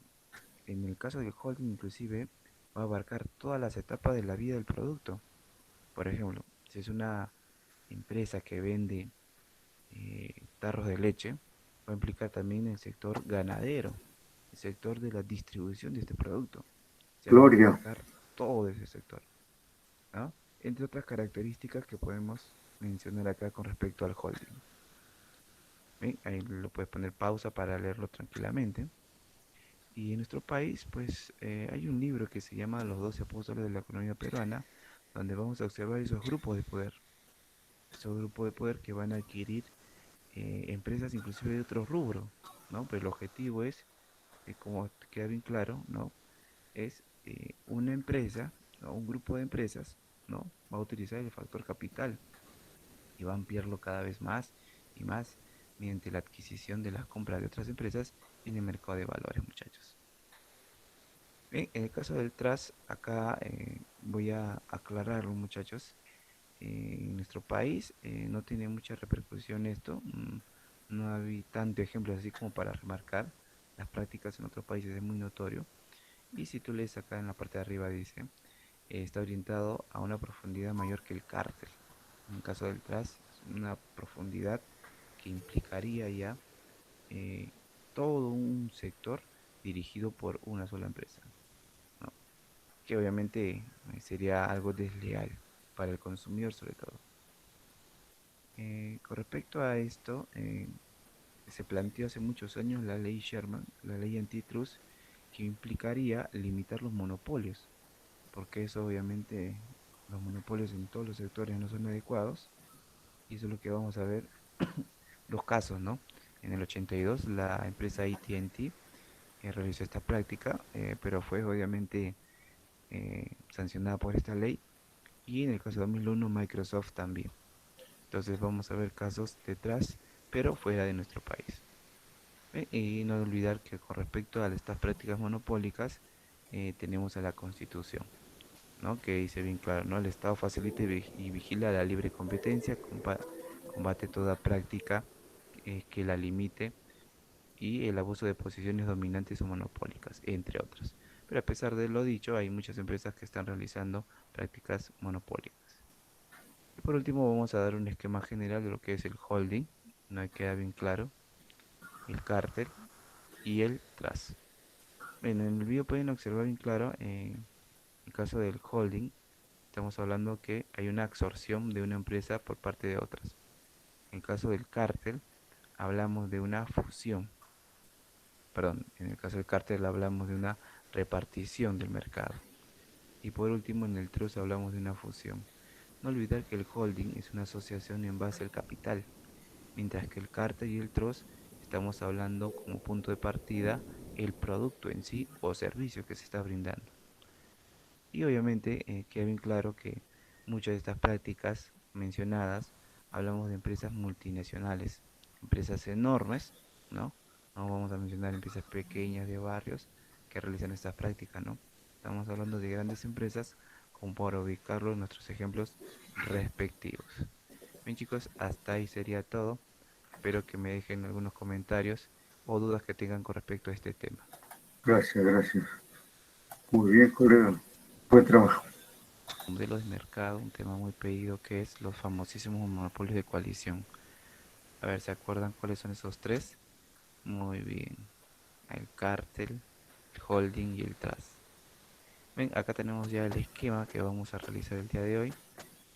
en el caso del holding, inclusive, va a abarcar todas las etapas de la vida del producto. Por ejemplo, si es una empresa que vende tarros de leche, va a implicar también el sector ganadero, el sector de la distribución de este producto. Se van a Gloria. abarcar todo ese sector, ¿no? Entre otras características que podemos mencionar acá con respecto al holding. ¿Ven? Ahí lo puedes poner pausa para leerlo tranquilamente. Y en nuestro país, pues hay un libro que se llama Los 12 Apóstoles de la Economía Peruana, donde vamos a observar esos grupos de poder que van a adquirir empresas inclusive de otro rubro, ¿no? Pero el objetivo es, como queda bien claro, ¿no? Es una empresa, ¿no? Un grupo de empresas, ¿no? Va a utilizar el factor capital y va a ampliarlo cada vez más y más mediante la adquisición de las compras de otras empresas en el mercado de valores, muchachos. Bien, en el caso del TRAS, acá voy a aclararlo, muchachos. En nuestro país no tiene mucha repercusión esto, no hay tanto ejemplos así como para remarcar. Las prácticas en otros países es muy notorio. Y si tú lees acá en la parte de arriba dice, está orientado a una profundidad mayor que el cártel. En el caso del TRAS, es una profundidad que implicaría ya eh, todo un sector dirigido por una sola empresa, ¿no? Que obviamente sería algo desleal. para el consumidor sobre todo. Con respecto a esto, se planteó hace muchos años la ley Sherman, la ley antitrust, que implicaría limitar los monopolios, porque eso obviamente los monopolios en todos los sectores no son adecuados, y eso es lo que vamos a ver los casos, ¿no? En el 82 la empresa AT&T realizó esta práctica, pero fue obviamente sancionada por esta ley, y en el caso de 2001 Microsoft también. Entonces vamos a ver casos detrás, pero fuera de nuestro país. Y no olvidar que con respecto a estas prácticas monopólicas, tenemos a la Constitución, ¿no? Que dice bien claro, ¿no? El Estado facilita y vigila la libre competencia, combate toda práctica que la limite y el abuso de posiciones dominantes o monopólicas, entre otras. Pero a pesar de lo dicho, hay muchas empresas que están realizando prácticas monopólicas. Y por último, vamos a dar un esquema general de lo que es el holding, no queda bien claro, el cártel y el trust. Bueno, en el video pueden observar bien claro, en el caso del holding, estamos hablando que hay una absorción de una empresa por parte de otras. En el caso del cártel, hablamos de una fusión. Perdón, en el caso del cártel hablamos de una repartición del mercado. Y por último, en el trust hablamos de una fusión. No olvidar que el holding es una asociación en base al capital, mientras que el cártel y el trust estamos hablando como punto de partida el producto en sí o servicio que se está brindando. Y obviamente queda bien claro que muchas de estas prácticas mencionadas hablamos de empresas multinacionales, empresas enormes, ¿no? No vamos a mencionar empresas pequeñas de barrios que realizan estas prácticas, ¿no? Estamos hablando de grandes empresas como para ubicarlo en nuestros ejemplos respectivos. Bien chicos, hasta ahí sería todo. Espero que me dejen algunos comentarios o dudas que tengan con respecto a este tema. Gracias, gracias. Muy bien, colega. Buen trabajo. Modelos de mercado, un tema muy pedido que es los famosísimos monopolios de coalición. A ver, ¿se acuerdan cuáles son esos tres? Muy bien. El cártel, el holding y el trust. Ven, acá tenemos ya el esquema que vamos a realizar el día de hoy.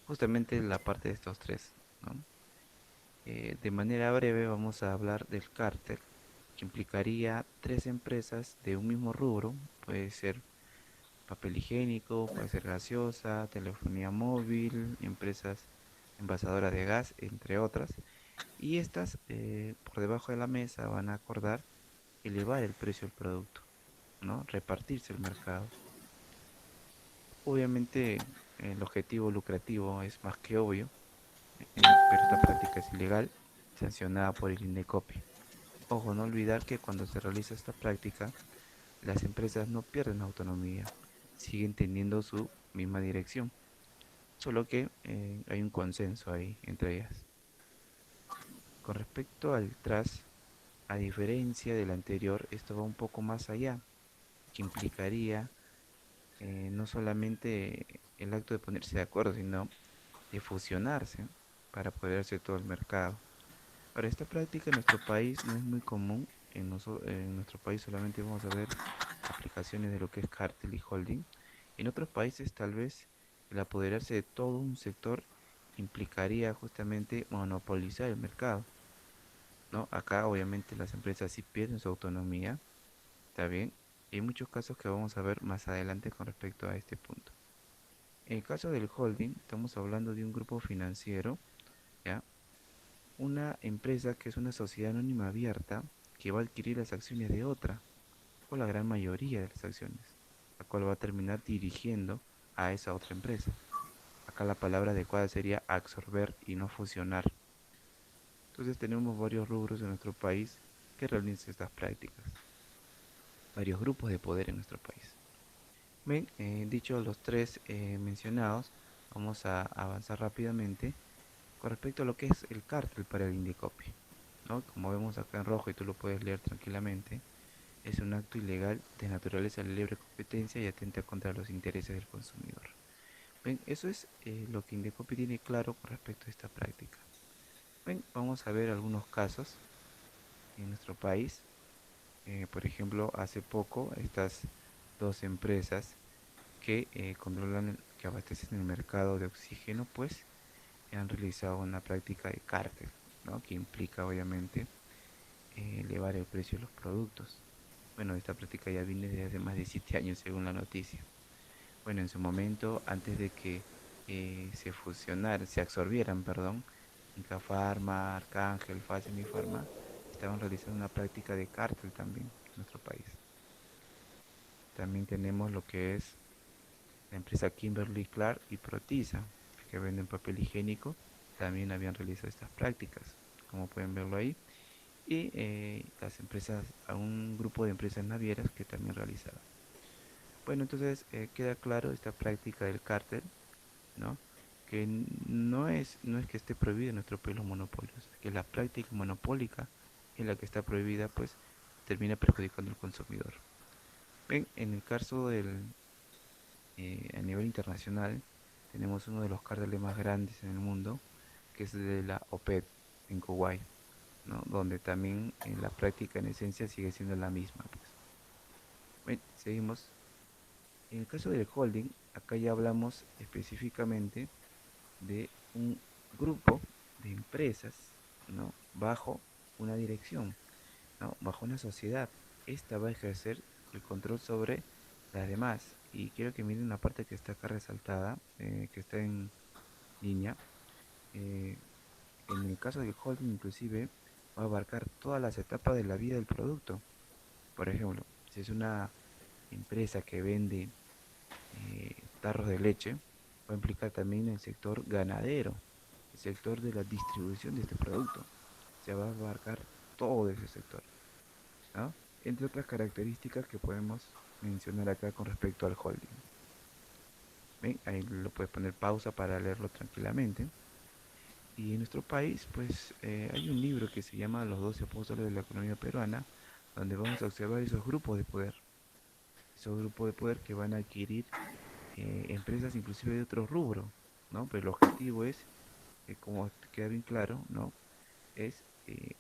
Justamente la parte de estos tres, ¿no? De manera breve vamos a hablar del cártel, que implicaría tres empresas de un mismo rubro. Puede ser papel higiénico, puede ser gaseosa, telefonía móvil, empresas envasadoras de gas, entre otras. Y estas, por debajo de la mesa, van a acordar elevar el precio del producto, ¿no? Repartirse el mercado. Obviamente, el objetivo lucrativo es más que obvio, pero esta práctica es ilegal, sancionada por el INDECOPI. Ojo, no olvidar que cuando se realiza esta práctica, las empresas no pierden autonomía, siguen teniendo su misma dirección, solo que hay un consenso ahí entre ellas. Con respecto al TRAS, a diferencia del anterior, esto va un poco más allá, que implicaría no solamente el acto de ponerse de acuerdo, sino de fusionarse para poder hacer todo el mercado. Ahora, esta práctica en nuestro país no es muy común. En nuestro país solamente vamos a ver aplicaciones de lo que es cártel y holding. En otros países tal vez el apoderarse de todo un sector implicaría justamente monopolizar el mercado, ¿no? Acá obviamente las empresas sí pierden su autonomía, ¿está bien? Y hay muchos casos que vamos a ver más adelante con respecto a este punto. En el caso del holding, estamos hablando de un grupo financiero, ¿ya? Una empresa que es una sociedad anónima abierta que va a adquirir las acciones de otra, o la gran mayoría de las acciones, la cual va a terminar dirigiendo a esa otra empresa. Acá la palabra adecuada sería absorber y no fusionar. Entonces tenemos varios rubros en nuestro país que realizan estas prácticas, varios grupos de poder en nuestro país. Bien, dicho los tres mencionados, vamos a avanzar rápidamente con respecto a lo que es el cártel para el Indecopi, ¿no? Como vemos acá en rojo y tú lo puedes leer tranquilamente, es un acto ilegal de naturaleza de libre competencia y atenta contra los intereses del consumidor. Bien, eso es lo que Indecopi tiene claro con respecto a esta práctica. Bien, vamos a ver algunos casos en nuestro país. Por ejemplo, hace poco estas dos empresas que controlan que abastecen el mercado de oxígeno, pues han realizado una práctica de cártel, ¿no? Que implica obviamente elevar el precio de los productos. Bueno, esta práctica ya viene desde hace más de 7 años según la noticia. Bueno, en su momento, antes de que se absorbieran, perdón, Inca Pharma, Arcángel, Pfizer y Pharma, estaban realizando una práctica de cártel también en nuestro país. También tenemos lo que es la empresa Kimberly Clark y Protisa, que venden papel higiénico, también habían realizado estas prácticas, como pueden verlo ahí. Y las empresas, a un grupo de empresas navieras que también realizaban. Bueno, entonces queda claro esta práctica del cártel, ¿no? Que no es que esté prohibido en nuestro país los monopolios, es que la práctica monopólica es la que está prohibida, pues termina perjudicando al consumidor. Ven, en el caso a nivel internacional, tenemos uno de los cárteles más grandes en el mundo, que es de la OPEP en Kuwait, ¿no? Donde también la práctica en esencia sigue siendo la misma, pues. Bien, seguimos. En el caso del holding, acá ya hablamos específicamente de un grupo de empresas, ¿no? Bajo una dirección, ¿no? Bajo una sociedad. Esta va a ejercer el control sobre las demás. Y quiero que miren la parte que está acá resaltada, que está en línea. Eh, en el caso del holding, inclusive, va a abarcar todas las etapas de la vida del producto. Por ejemplo, si es una empresa que vende tarros de leche, va a implicar también el sector ganadero, el sector de la distribución de este producto. Se va a abarcar todo ese sector, ¿no? Entre otras características que podemos mencionar acá con respecto al holding. ¿Ven? Ahí lo puedes poner pausa para leerlo tranquilamente. Y en nuestro país, pues hay un libro que se llama Los 12 Apóstoles de la Economía Peruana, donde vamos a observar esos grupos de poder que van a adquirir empresas inclusive de otro rubro, ¿no? Pero el objetivo es, como queda bien claro, ¿no? Es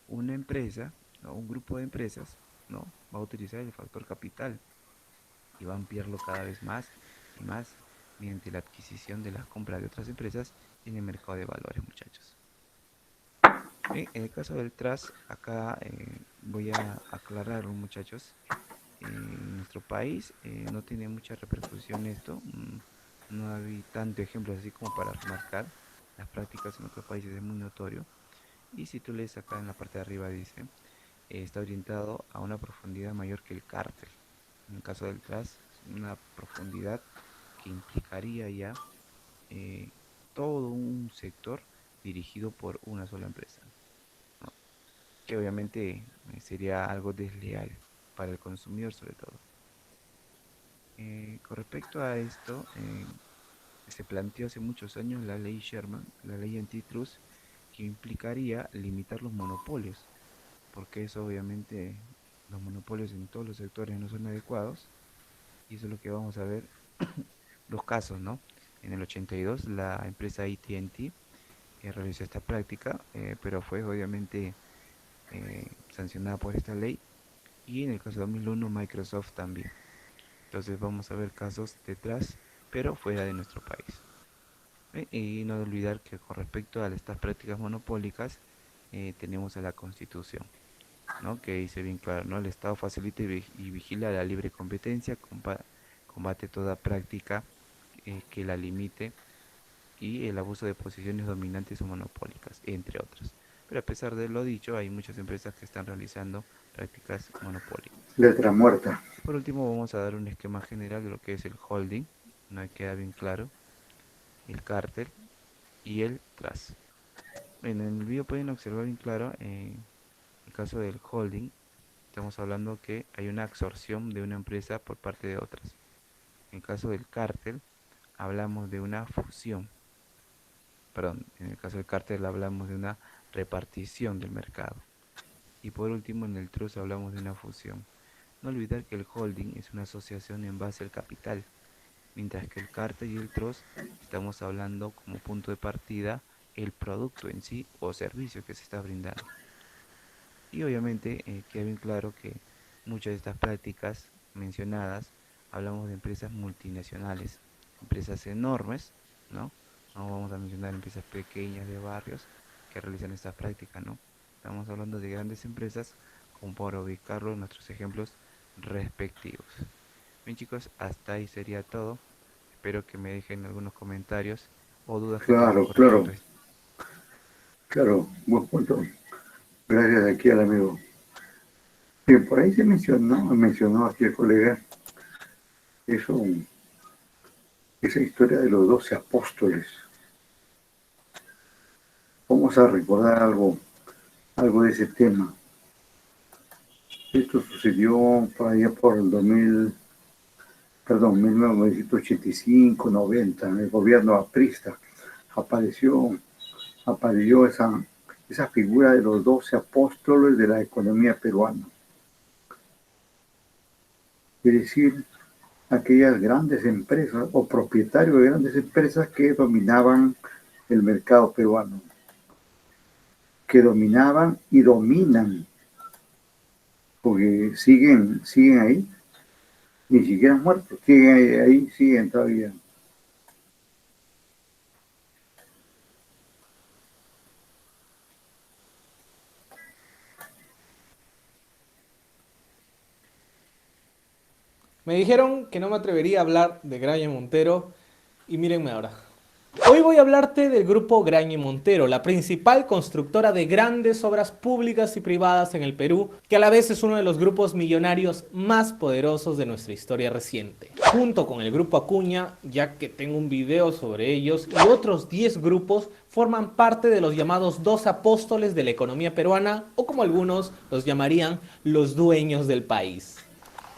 una empresa, ¿no? Un grupo de empresas, ¿no? Va a utilizar el factor capital y va a ampliarlo cada vez más y más mediante la adquisición de las compras de otras empresas en el mercado de valores, muchachos. Bien, en el caso del TRAS, acá voy a aclararlo, muchachos. En nuestro país no tiene mucha repercusión esto, no hay tanto ejemplos así como para remarcar. Las prácticas en otros países es muy notorio. Y si tú lees acá en la parte de arriba dice, está orientado a una profundidad mayor que el cártel. En el caso del TRAS, es una profundidad que implicaría ya eh, todo un sector dirigido por una sola empresa, ¿no? Que obviamente sería algo desleal para el consumidor sobre todo. Con respecto a esto, se planteó hace muchos años la ley Sherman, la ley antitrust, que implicaría limitar los monopolios, porque eso obviamente los monopolios en todos los sectores no son adecuados, y eso es lo que vamos a ver los casos, ¿no? En el 82 la empresa AT&T realizó esta práctica, pero fue obviamente sancionada por esta ley, y en el caso de 2001 Microsoft también. Entonces vamos a ver casos detrás, pero fuera de nuestro país. Y no olvidar que con respecto a estas prácticas monopólicas, tenemos a la Constitución, ¿no? Que dice bien claro, ¿no? El Estado facilita y vigila la libre competencia, combate toda práctica que la limite y el abuso de posiciones dominantes o monopólicas, entre otras. Pero a pesar de lo dicho, hay muchas empresas que están realizando prácticas monopólicas. Letra muerta. Y por último vamos a dar un esquema general de lo que es el holding, no queda bien claro, el cártel y el trust. En el video pueden observar bien claro, en el caso del holding, estamos hablando que hay una absorción de una empresa por parte de otras. En el caso del cártel, hablamos de una fusión. Perdón, en el caso del cártel hablamos de una repartición del mercado. Y por último, en el trust hablamos de una fusión. No olvidar que el holding es una asociación en base al capital, mientras que el cártel y el trust estamos hablando como punto de partida el producto en sí o servicio que se está brindando. Y obviamente queda bien claro que muchas de estas prácticas mencionadas hablamos de empresas multinacionales empresas enormes, ¿no? No vamos a mencionar empresas pequeñas de barrios que realizan esta práctica, ¿no? Estamos hablando de grandes empresas, como para ubicarlo en nuestros ejemplos respectivos. Bien chicos, hasta ahí sería todo. Espero que me dejen algunos comentarios o dudas que tengan Claro, con claro, respecto a esto. claro, buen punto. Gracias aquí al amigo. Sí, por ahí se mencionó aquí el colega, eso, esa historia de los 12 apóstoles. Vamos a recordar algo de ese tema. Esto sucedió por allá por el 1985, 90, en el gobierno aprista. Apareció esa figura de los 12 apóstoles de la economía peruana. Es decir, aquellas grandes empresas o propietarios de grandes empresas que dominaban el mercado peruano, que dominaban y dominan, porque siguen ahí, ni siquiera muertos, siguen ahí, siguen todavía. Me dijeron que no me atrevería a hablar de Graña y Montero y mírenme ahora. Hoy voy a hablarte del grupo Graña y Montero, la principal constructora de grandes obras públicas y privadas en el Perú, que a la vez es uno de los grupos millonarios más poderosos de nuestra historia reciente. Junto con el grupo Acuña, ya que tengo un video sobre ellos, y otros 10 grupos forman parte de los llamados 12 apóstoles de la economía peruana, o como algunos los llamarían, los dueños del país.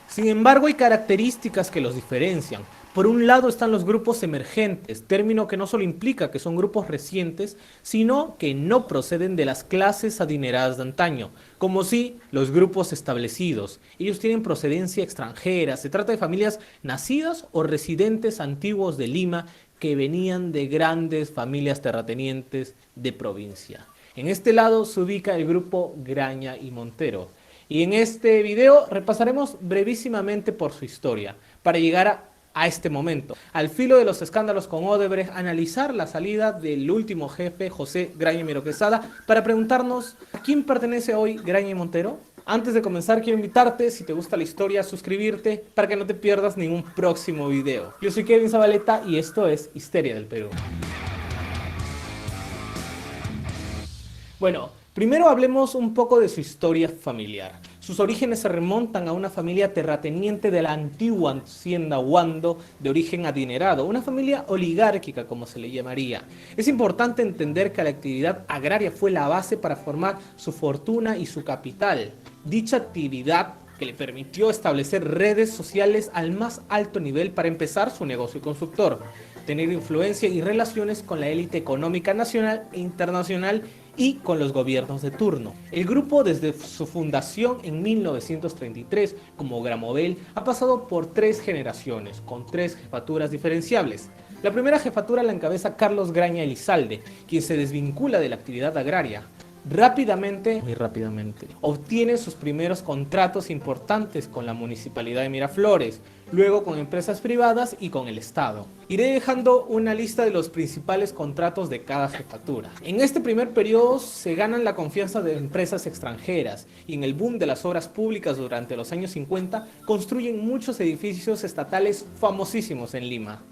Sin embargo, hay características que los diferencian. Por un lado están los grupos emergentes, término que no solo implica que son grupos recientes, sino que no proceden de las clases adineradas de antaño, como si los grupos establecidos. Ellos tienen procedencia extranjera, se trata de familias nacidas o residentes antiguos de Lima que venían de grandes familias terratenientes de provincia. En este lado se ubica el grupo Graña y Montero. Y en este video repasaremos brevísimamente por su historia, para llegar a este momento. Al filo de los escándalos con Odebrecht, analizar la salida del último jefe, José Graña y Miro Quesada, para preguntarnos ¿a quién pertenece hoy Graña y Montero? Antes de comenzar, quiero invitarte, si te gusta la historia, a suscribirte para que no te pierdas ningún próximo video. Yo soy Kevin Zabaleta y esto es Histeria del Perú. Bueno, primero hablemos un poco de su historia familiar. Sus orígenes se remontan a una familia terrateniente de la antigua hacienda Huando, de origen adinerado, una familia oligárquica como se le llamaría. Es importante entender que la actividad agraria fue la base para formar su fortuna y su capital. Dicha actividad que le permitió establecer redes sociales al más alto nivel para empezar su negocio constructor, tener influencia y relaciones con la élite económica nacional e internacional y con los gobiernos de turno. El grupo, desde su fundación en 1933 como Gramovel, ha pasado por 3 generaciones, con 3 jefaturas diferenciables. La primera jefatura la encabeza Carlos Graña Elizalde, quien se desvincula de la actividad agraria. Muy rápidamente, obtiene sus primeros contratos importantes con la Municipalidad de Miraflores, luego con empresas privadas y con el Estado. Iré dejando una lista de los principales contratos de cada jefatura. En este primer periodo se ganan la confianza de empresas extranjeras y en el boom de las obras públicas durante los años 50 construyen muchos edificios estatales famosísimos en Lima.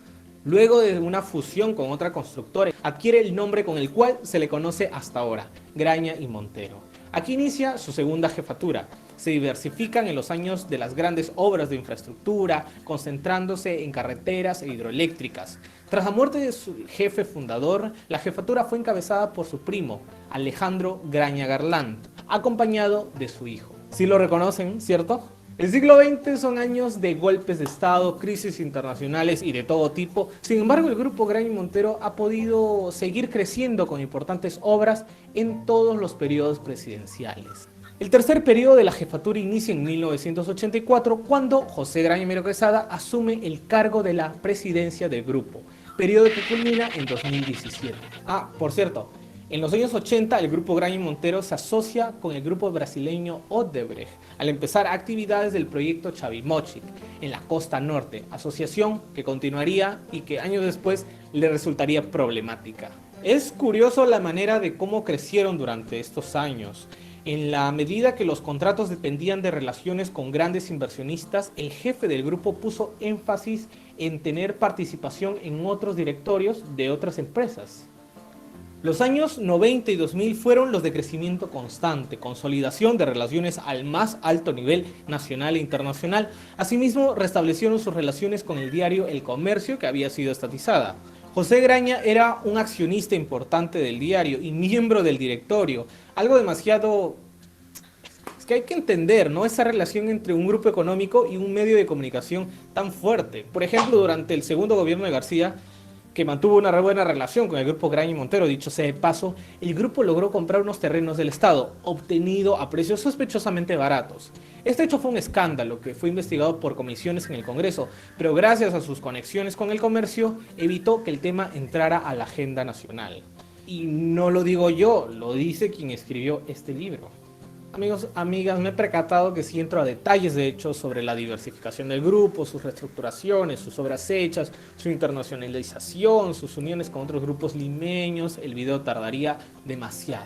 Luego de una fusión con otra constructora, adquiere el nombre con el cual se le conoce hasta ahora, Graña y Montero. Aquí inicia su segunda jefatura. Se diversifican en los años de las grandes obras de infraestructura, concentrándose en carreteras e hidroeléctricas. Tras la muerte de su jefe fundador, la jefatura fue encabezada por su primo, Alejandro Graña Garland, acompañado de su hijo. Sí lo reconocen, ¿cierto? El siglo XX son años de golpes de Estado, crisis internacionales y de todo tipo. Sin embargo, el grupo Graña y Montero ha podido seguir creciendo con importantes obras en todos los periodos presidenciales. El tercer periodo de la jefatura inicia en 1984, cuando José Graña y Miro Quesada asume el cargo de la presidencia del grupo, periodo que culmina en 2017. Por cierto, En los años 80, el grupo Graña y Montero se asocia con el grupo brasileño Odebrecht al empezar actividades del proyecto Chavimochic en la costa norte, asociación que continuaría y que años después le resultaría problemática. Es curioso la manera de cómo crecieron durante estos años. En la medida que los contratos dependían de relaciones con grandes inversionistas, el jefe del grupo puso énfasis en tener participación en otros directorios de otras empresas. Los años 90 y 2000 fueron los de crecimiento constante, consolidación de relaciones al más alto nivel nacional e internacional. Asimismo, restablecieron sus relaciones con el diario El Comercio, que había sido estatizada. José Graña era un accionista importante del diario y miembro del directorio, algo demasiado... Es que hay que entender, ¿no?, esa relación entre un grupo económico y un medio de comunicación tan fuerte. Por ejemplo, durante el segundo gobierno de García, que mantuvo una buena relación con el grupo Graña y Montero, dicho sea de paso, el grupo logró comprar unos terrenos del Estado, obtenido a precios sospechosamente baratos. Este hecho fue un escándalo que fue investigado por comisiones en el Congreso, pero gracias a sus conexiones con el comercio, evitó que el tema entrara a la agenda nacional. Y no lo digo yo, lo dice quien escribió este libro. Amigos, amigas, me he percatado que si entro a detalles de hecho sobre la diversificación del grupo, sus reestructuraciones, sus obras hechas, su internacionalización, sus uniones con otros grupos limeños, el video tardaría demasiado.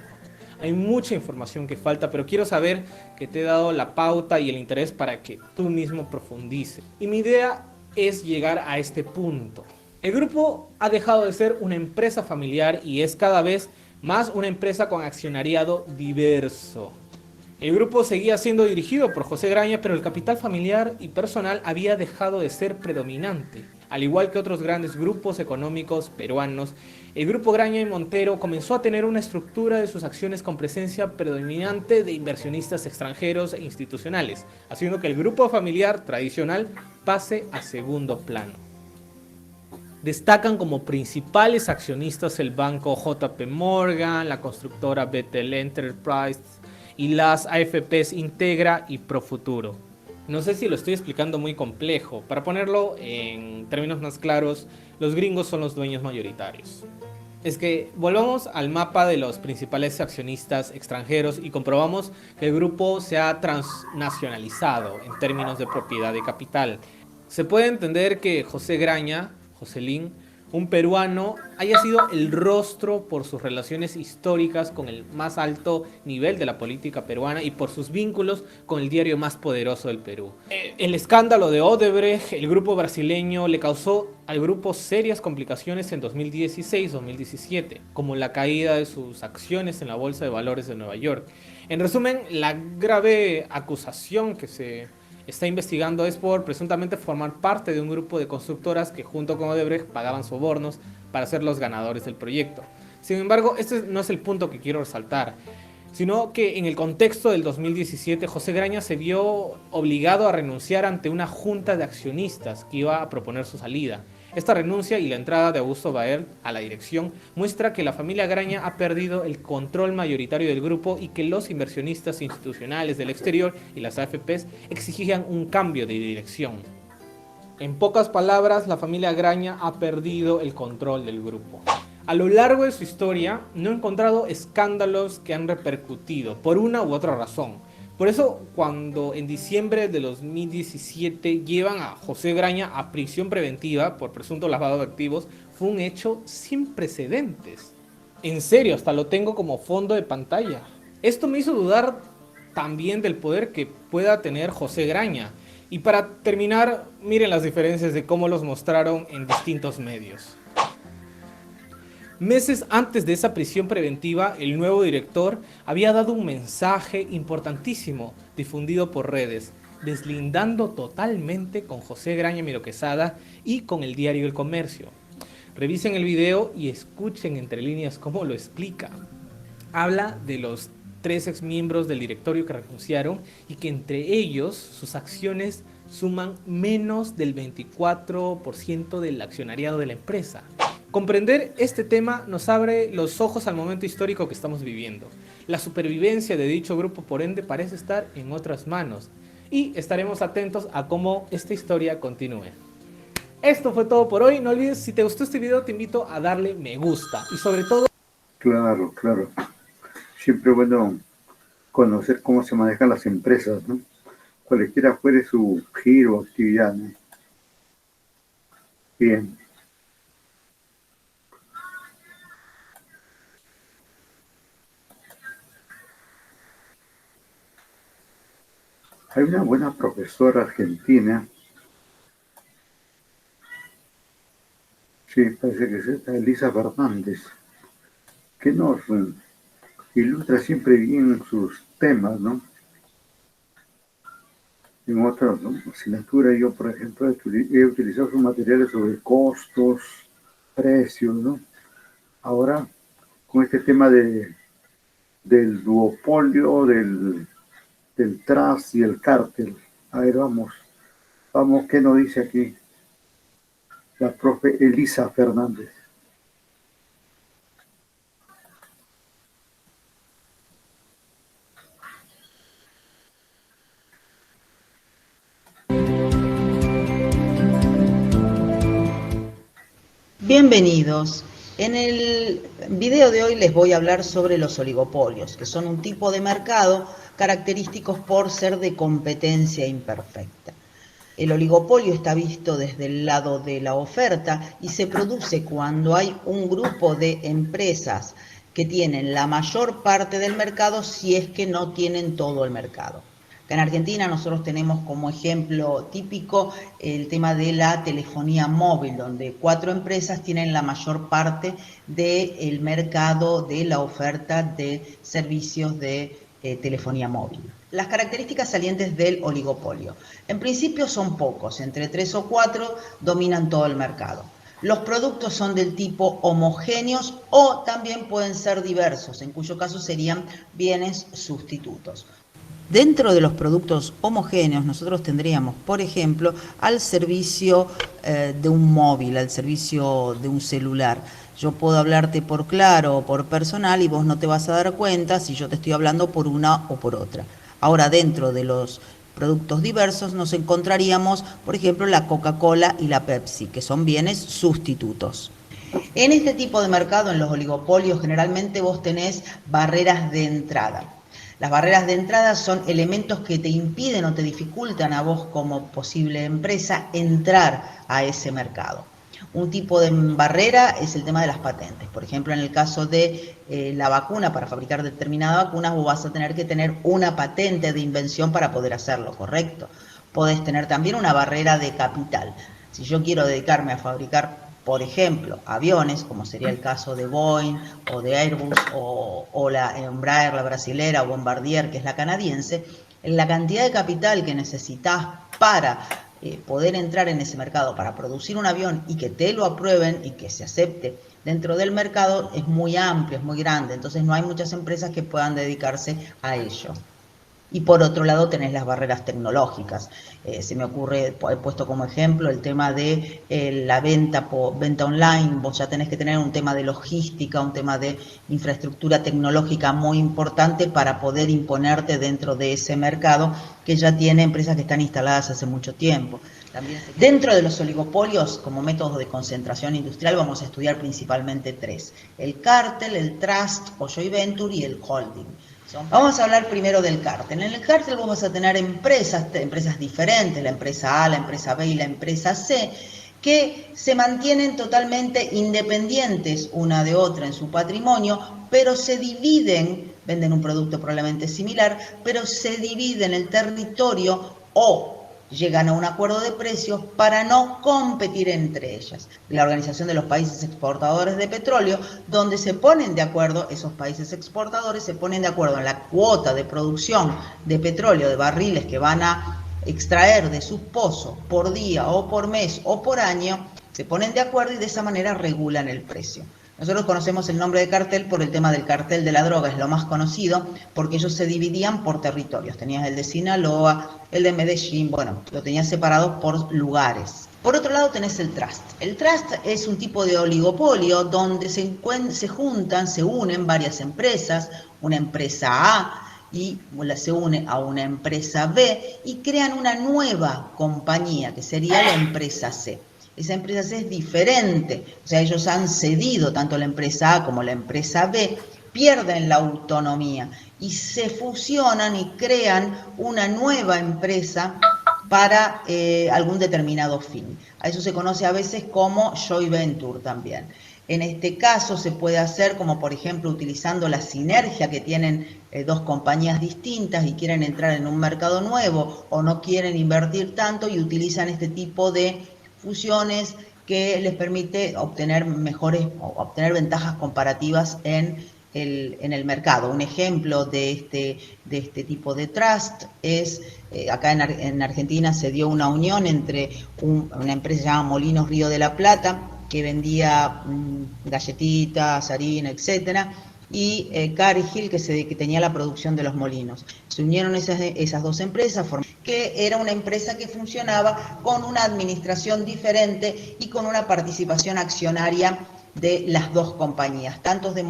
Hay mucha información que falta, pero quiero saber que te he dado la pauta y el interés para que tú mismo profundices. Y mi idea es llegar a este punto. El grupo ha dejado de ser una empresa familiar y es cada vez más una empresa con accionariado diverso. El grupo seguía siendo dirigido por José Graña, pero el capital familiar y personal había dejado de ser predominante. Al igual que otros grandes grupos económicos peruanos, el grupo Graña y Montero comenzó a tener una estructura de sus acciones con presencia predominante de inversionistas extranjeros e institucionales, haciendo que el grupo familiar tradicional pase a segundo plano. Destacan como principales accionistas el banco JP Morgan, la constructora Bethel Enterprise y las AFPs Integra y Profuturo. No sé si lo estoy explicando muy complejo. Para ponerlo en términos más claros, los gringos son los dueños mayoritarios. Es que volvamos al mapa de los principales accionistas extranjeros y comprobamos que el grupo se ha transnacionalizado en términos de propiedad de capital. Se puede entender que José Graña, Joselín, un peruano, haya sido el rostro por sus relaciones históricas con el más alto nivel de la política peruana y por sus vínculos con el diario más poderoso del Perú. El escándalo de Odebrecht, el grupo brasileño, le causó al grupo serias complicaciones en 2016-2017, como la caída de sus acciones en la Bolsa de Valores de Nueva York. En resumen, la grave acusación que se está investigando es por presuntamente formar parte de un grupo de constructoras que junto con Odebrecht pagaban sobornos para ser los ganadores del proyecto. Sin embargo, este no es el punto que quiero resaltar, sino que en el contexto del 2017 José Graña se vio obligado a renunciar ante una junta de accionistas que iba a proponer su salida. Esta renuncia y la entrada de Augusto Baer a la dirección muestra que la familia Graña ha perdido el control mayoritario del grupo y que los inversionistas institucionales del exterior y las AFPs exigían un cambio de dirección. En pocas palabras, la familia Graña ha perdido el control del grupo. A lo largo de su historia no he encontrado escándalos que han repercutido por una u otra razón. Por eso, cuando en diciembre de 2017 llevan a José Graña a prisión preventiva por presunto lavado de activos, fue un hecho sin precedentes. En serio, hasta lo tengo como fondo de pantalla. Esto me hizo dudar también del poder que pueda tener José Graña. Y para terminar, miren las diferencias de cómo los mostraron en distintos medios. Meses antes de esa prisión preventiva, el nuevo director había dado un mensaje importantísimo difundido por redes, deslindando totalmente con José Graña Miró Quesada y con el diario El Comercio. Revisen el video y escuchen entre líneas cómo lo explica. Habla de los 3 exmiembros del directorio que renunciaron y que entre ellos sus acciones suman menos del 24% del accionariado de la empresa. Comprender este tema nos abre los ojos al momento histórico que estamos viviendo. La supervivencia de dicho grupo, por ende, parece estar en otras manos. Y estaremos atentos a cómo esta historia continúe. Esto fue todo por hoy. No olvides, si te gustó este video, te invito a darle me gusta. Y sobre todo, Claro, claro. Siempre es bueno conocer cómo se manejan las empresas, ¿no? Cualquiera fuere su giro o actividad, ¿no? Bien. Hay una buena profesora argentina, sí, parece que es esta, Elisa Fernández, que nos ilustra siempre bien sus temas, ¿no? En otras, ¿no?, asignaturas yo, por ejemplo, he utilizado sus materiales sobre costos, precios, ¿no? Ahora, con este tema del duopolio, del trust y el cártel. A ver, vamos, ¿qué nos dice aquí la profe Elisa Fernández? Bienvenidos. En el video de hoy les voy a hablar sobre los oligopolios, que son un tipo de mercado característicos por ser de competencia imperfecta. El oligopolio está visto desde el lado de la oferta y se produce cuando hay un grupo de empresas que tienen la mayor parte del mercado si es que no tienen todo el mercado. Acá en Argentina nosotros tenemos como ejemplo típico el tema de la telefonía móvil, donde 4 empresas tienen la mayor parte del mercado de la oferta de servicios de telefonía móvil. Las características salientes del oligopolio. En principio son pocos, entre 3 o 4 dominan todo el mercado. Los productos son del tipo homogéneos o también pueden ser diversos, en cuyo caso serían bienes sustitutos. Dentro de los productos homogéneos nosotros tendríamos, por ejemplo, al servicio de un móvil, al servicio de un celular. Yo puedo hablarte por Claro o por Personal y vos no te vas a dar cuenta si yo te estoy hablando por una o por otra. Ahora, dentro de los productos diversos nos encontraríamos, por ejemplo, la Coca-Cola y la Pepsi, que son bienes sustitutos. En este tipo de mercado, en los oligopolios, generalmente vos tenés barreras de entrada. Las barreras de entrada son elementos que te impiden o te dificultan a vos como posible empresa entrar a ese mercado. Un tipo de barrera es el tema de las patentes. Por ejemplo, en el caso de la vacuna, para fabricar determinada vacuna, vos vas a tener que tener una patente de invención para poder hacerlo, ¿correcto? Podés tener también una barrera de capital. Si yo quiero dedicarme a fabricar, por ejemplo, aviones, como sería el caso de Boeing o de Airbus o la Embraer, la brasilera, o Bombardier, que es la canadiense, la cantidad de capital que necesitas para poder entrar en ese mercado, para producir un avión y que te lo aprueben y que se acepte dentro del mercado es muy amplio, es muy grande, entonces no hay muchas empresas que puedan dedicarse a ello. Y por otro lado tenés las barreras tecnológicas. Se me ocurre, he puesto como ejemplo el tema de la venta online. Vos ya tenés que tener un tema de logística, un tema de infraestructura tecnológica muy importante para poder imponerte dentro de ese mercado que ya tiene empresas que están instaladas hace mucho tiempo. También dentro de los oligopolios, como métodos de concentración industrial, vamos a estudiar principalmente 3. El cártel, el trust o joint venture y el holding. Vamos a hablar primero del cártel. En el cártel vos vas a tener empresas diferentes, la empresa A, la empresa B y la empresa C, que se mantienen totalmente independientes una de otra en su patrimonio, pero se dividen, venden un producto probablemente similar, pero se dividen el territorio o llegan a un acuerdo de precios para no competir entre ellas. La Organización de los Países Exportadores de Petróleo, donde se ponen de acuerdo, esos países exportadores se ponen de acuerdo en la cuota de producción de petróleo, de barriles que van a extraer de sus pozos por día o por mes o por año, se ponen de acuerdo y de esa manera regulan el precio. Nosotros conocemos el nombre de cartel por el tema del cartel de la droga, es lo más conocido, porque ellos se dividían por territorios. Tenías el de Sinaloa, el de Medellín, bueno, lo tenías separados por lugares. Por otro lado tenés el trust. El trust es un tipo de oligopolio donde se juntan, se unen varias empresas, una empresa A y se une a una empresa B y crean una nueva compañía que sería la empresa C. Esa empresa es diferente, o sea, ellos han cedido, tanto la empresa A como la empresa B, pierden la autonomía y se fusionan y crean una nueva empresa para algún determinado fin. A eso se conoce a veces como joint venture también. En este caso se puede hacer como por ejemplo utilizando la sinergia que tienen dos compañías distintas y quieren entrar en un mercado nuevo o no quieren invertir tanto y utilizan este tipo de fusiones que les permite obtener obtener ventajas comparativas en el mercado. Un ejemplo de este tipo de trust es, acá en Argentina se dio una unión entre una empresa llamada Molinos Río de la Plata, que vendía galletitas, harina, etcétera, y Cargill, que tenía la producción de los molinos. Se unieron esas dos empresas, que era una empresa que funcionaba con una administración diferente y con una participación accionaria de las dos compañías, tanto de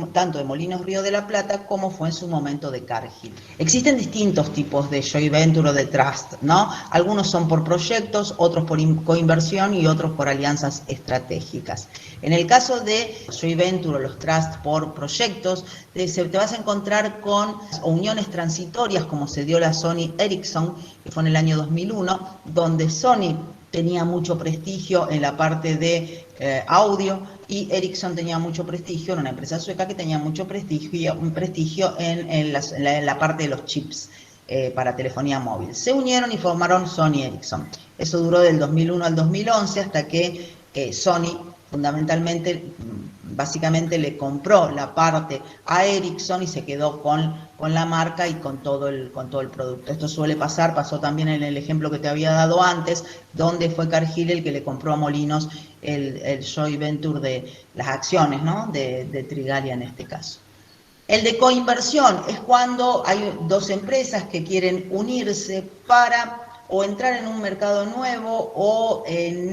Molinos Río de la Plata como fue en su momento de Cargill. Existen distintos tipos de joint venture o de trust, ¿no? Algunos son por proyectos, otros por coinversión y otros por alianzas estratégicas. En el caso de joint venture o los trust por proyectos, te vas a encontrar con uniones transitorias como se dio la Sony Ericsson, que fue en el año 2001, donde Sony tenía mucho prestigio en la parte de audio y Ericsson tenía mucho prestigio, era una empresa sueca que tenía mucho prestigio en la parte de los chips para telefonía móvil. Se unieron y formaron Sony Ericsson. Eso duró del 2001 al 2011 hasta que Sony fundamentalmente, básicamente le compró la parte a Ericsson y se quedó con la marca y con todo el producto. Esto suele pasar, pasó también en el ejemplo que te había dado antes, donde fue Cargill el que le compró a Molinos el joint venture de las acciones, ¿no? de Trigalia en este caso. El de coinversión es cuando hay dos empresas que quieren unirse para o entrar en un mercado nuevo o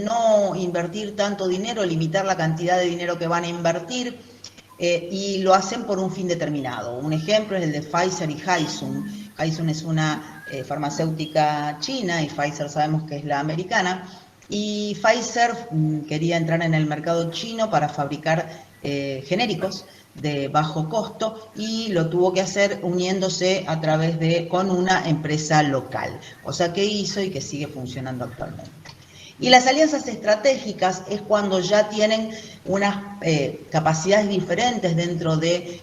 no invertir tanto dinero, limitar la cantidad de dinero que van a invertir y lo hacen por un fin determinado. Un ejemplo es el de Pfizer y Hysun. Hysun es una farmacéutica china y Pfizer sabemos que es la americana. Y Pfizer quería entrar en el mercado chino para fabricar genéricos de bajo costo y lo tuvo que hacer uniéndose con una empresa local, o sea que hizo y que sigue funcionando actualmente. Y las alianzas estratégicas es cuando ya tienen unas capacidades diferentes dentro de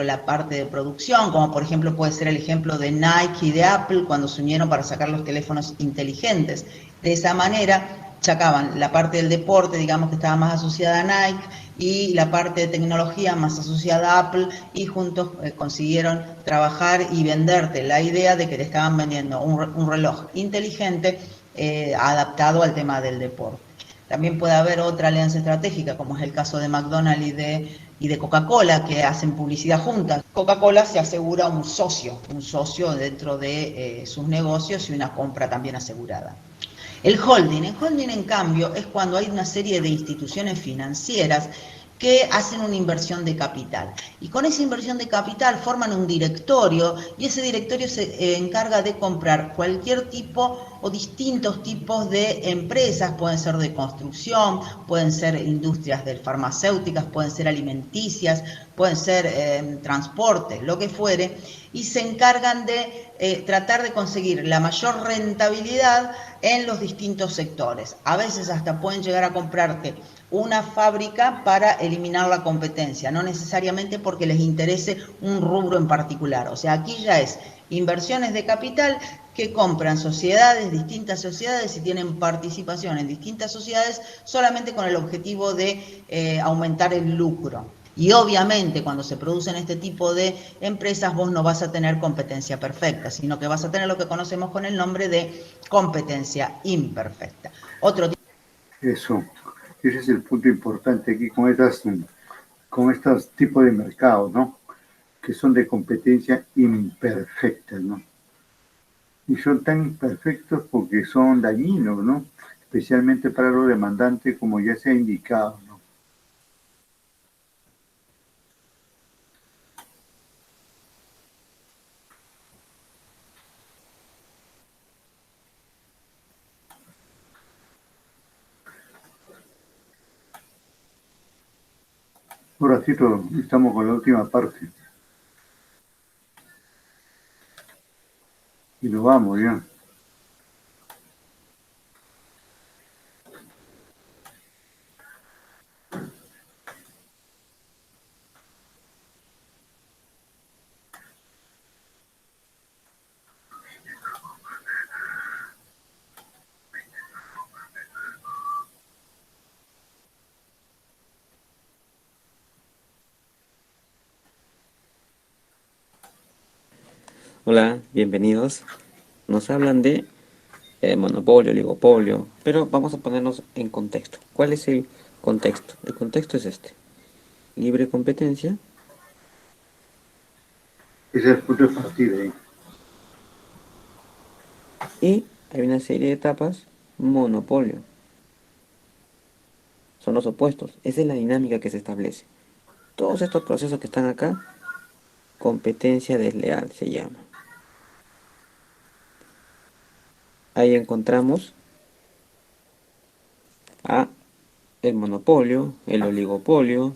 la parte de producción, como por ejemplo puede ser el ejemplo de Nike y de Apple cuando se unieron para sacar los teléfonos inteligentes. De esa manera sacaban la parte del deporte, digamos que estaba más asociada a Nike, y la parte de tecnología más asociada a Apple, y juntos consiguieron trabajar y venderte la idea de que te estaban vendiendo un reloj inteligente adaptado al tema del deporte. También puede haber otra alianza estratégica, como es el caso de McDonald's y de Coca-Cola, que hacen publicidad juntas. Coca-Cola se asegura un socio dentro de sus negocios y una compra también asegurada. El holding en cambio es cuando hay una serie de instituciones financieras que hacen una inversión de capital. Y con esa inversión de capital forman un directorio y ese directorio se encarga de comprar cualquier tipo o distintos tipos de empresas, pueden ser de construcción, pueden ser industrias farmacéuticas, pueden ser alimenticias, pueden ser transporte, lo que fuere, y se encargan de tratar de conseguir la mayor rentabilidad en los distintos sectores. A veces hasta pueden llegar a comprarte una fábrica para eliminar la competencia, no necesariamente porque les interese un rubro en particular. O sea, aquí ya es inversiones de capital que compran distintas sociedades y tienen participación en distintas sociedades solamente con el objetivo de aumentar el lucro. Y obviamente cuando se producen este tipo de empresas vos no vas a tener competencia perfecta, sino que vas a tener lo que conocemos con el nombre de competencia imperfecta. Eso, ese es el punto importante aquí con estos tipos de mercados, ¿no? Que son de competencia imperfecta, ¿no? Y son tan imperfectos porque son dañinos, ¿no? Especialmente para los demandantes, como ya se ha indicado, ¿no? Un ratito estamos con la última parte. Y nos vamos ya. Hola, bienvenidos. Nos hablan de monopolio, oligopolio, pero vamos a ponernos en contexto. ¿Cuál es el contexto? El contexto es este. Libre competencia. Ese es el punto de partida ahí. Y hay una serie de etapas, monopolio. Son los opuestos. Esa es la dinámica que se establece. Todos estos procesos que están acá, competencia desleal se llama. Ahí encontramos a el monopolio, el oligopolio,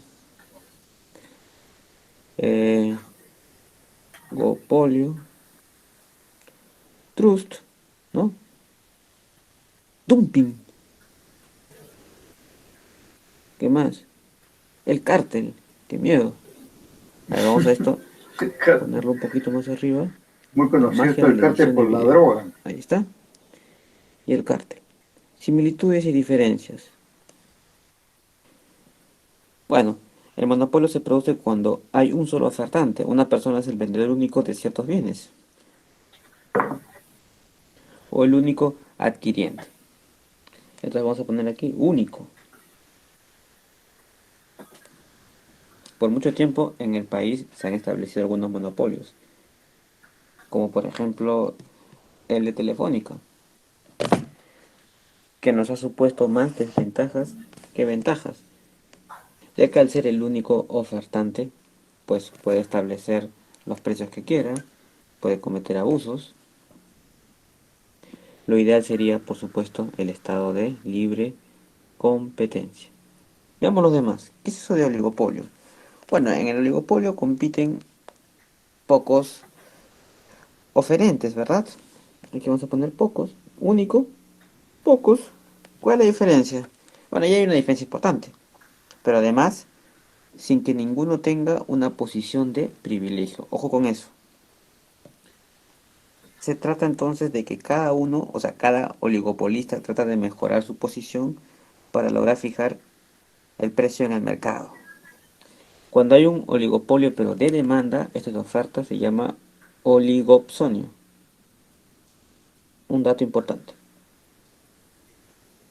gopolio, trust, ¿no? Dumping. ¿Qué más? El cártel. Qué miedo. A ver, vamos a esto, ponerlo un poquito más arriba. Muy conocido Magia esto de el la cártel edición por de la video. droga. Ahí está. Y el cártel. Similitudes y diferencias. Bueno, el monopolio se produce cuando hay un solo ofertante. Una persona es el vendedor único de ciertos bienes. O el único adquiriente. Entonces vamos a poner aquí único. Por mucho tiempo en el país se han establecido algunos monopolios. Como por ejemplo el de Telefónica, que nos ha supuesto más desventajas que ventajas, ya que al ser el único ofertante, pues puede establecer los precios que quiera, puede cometer abusos. Lo ideal sería, por supuesto, el estado de libre competencia. Veamos los demás. ¿Qué es eso de oligopolio? Bueno, en el oligopolio compiten pocos oferentes, ¿verdad? Aquí vamos a poner pocos. Único, pocos. ¿Cuál es la diferencia? Bueno, ya hay una diferencia importante. Pero además, sin que ninguno tenga una posición de privilegio. Ojo con eso. Se trata entonces de que cada uno, o sea, cada oligopolista trata de mejorar su posición para lograr fijar el precio en el mercado. Cuando hay un oligopolio pero de demanda, esta oferta se llama oligopsonio. Un dato importante.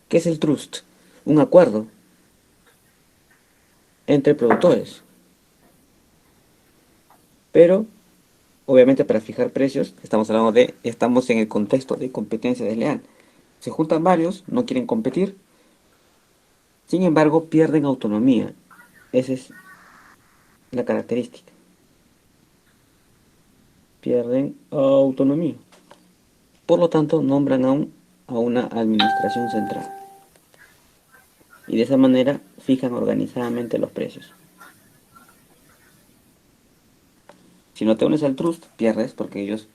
¿Qué es el trust? Un acuerdo entre productores. Pero, obviamente para fijar precios, estamos en el contexto de competencia desleal. Se juntan varios, no quieren competir, sin embargo pierden autonomía. Esa es la característica. Pierden autonomía. Por lo tanto, nombran a una administración central. Y de esa manera fijan organizadamente los precios. Si no te unes al trust, pierdes porque ellos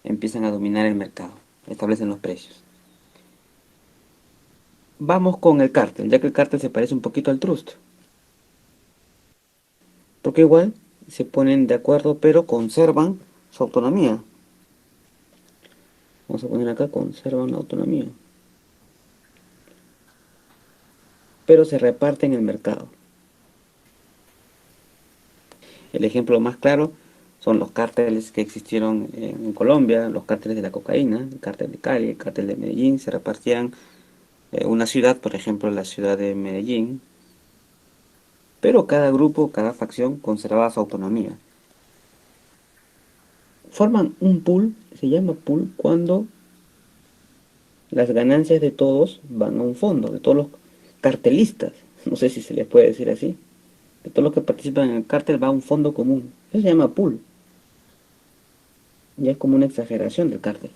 empiezan a dominar el mercado, establecen los precios. Vamos con el cártel, ya que el cártel se parece un poquito al trust. Porque igual se ponen de acuerdo, pero conservan su autonomía. Vamos a poner acá, conservan la autonomía. Pero se reparten el mercado. El ejemplo más claro son los cárteles que existieron en Colombia, los cárteles de la cocaína, el cártel de Cali, el cártel de Medellín. Se repartían una ciudad, por ejemplo la ciudad de Medellín, pero cada grupo, cada facción conservaba su autonomía. Forman un pool, se llama pool, cuando las ganancias de todos van a un fondo, de todos los cartelistas, no sé si se les puede decir así, de todos los que participan en el cártel va a un fondo común. Eso se llama pool. Ya es como una exageración del cártel.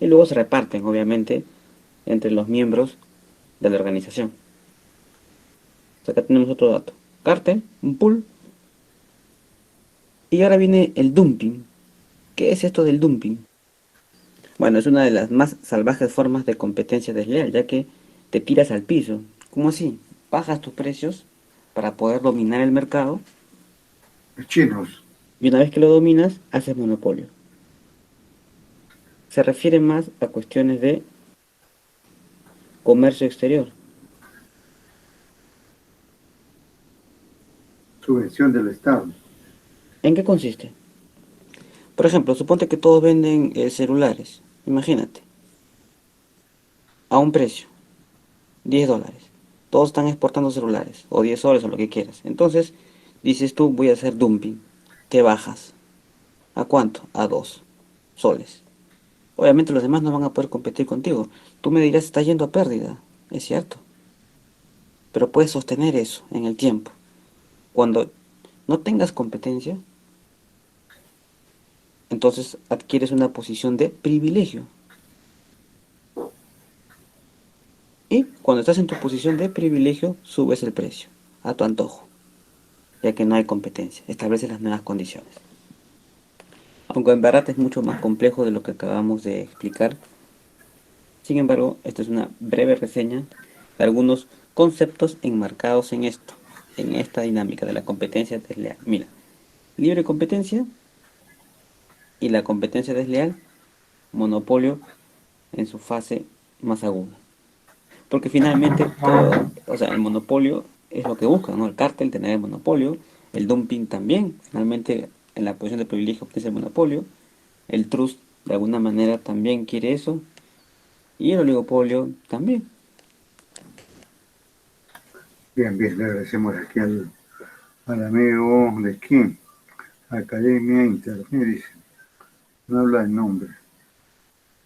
Y luego se reparten, obviamente, entre los miembros de la organización. Acá tenemos otro dato. cártel, un pool. Y ahora viene el dumping. ¿Qué es esto del dumping? Bueno, es una de las más salvajes formas de competencia desleal, ya que te tiras al piso. ¿Cómo así? Bajas tus precios para poder dominar el mercado. Chinos. Y una vez que lo dominas, haces monopolio. Se refiere más a cuestiones de comercio exterior. Subvención del Estado. ¿En qué consiste? Por ejemplo, suponte que todos venden celulares. Imagínate. A un precio. $10. Todos están exportando celulares. O $10 o lo que quieras. Entonces, dices tú, voy a hacer dumping. Te bajas. ¿A cuánto? A $2. Obviamente los demás no van a poder competir contigo. Tú me dirás, está yendo a pérdida. Es cierto. Pero puedes sostener eso en el tiempo. Cuando no tengas competencia, entonces adquieres una posición de privilegio. Y cuando estás en tu posición de privilegio, subes el precio a tu antojo, ya que no hay competencia. Estableces las nuevas condiciones. Aunque en verdad es mucho más complejo de lo que acabamos de explicar. Sin embargo, esta es una breve reseña de algunos conceptos enmarcados en esto, en esta dinámica de la competencia desleal. Mira, libre competencia y la competencia desleal, monopolio en su fase más aguda. Porque finalmente todo, o sea, el monopolio es lo que busca, ¿no? El cártel tener el monopolio, el dumping también, finalmente en la posición de privilegio obtiene el monopolio, el trust de alguna manera también quiere eso, y el oligopolio también. Bien, bien, le agradecemos aquí al amigo de aquí, Academia Internet, dice, no habla el nombre.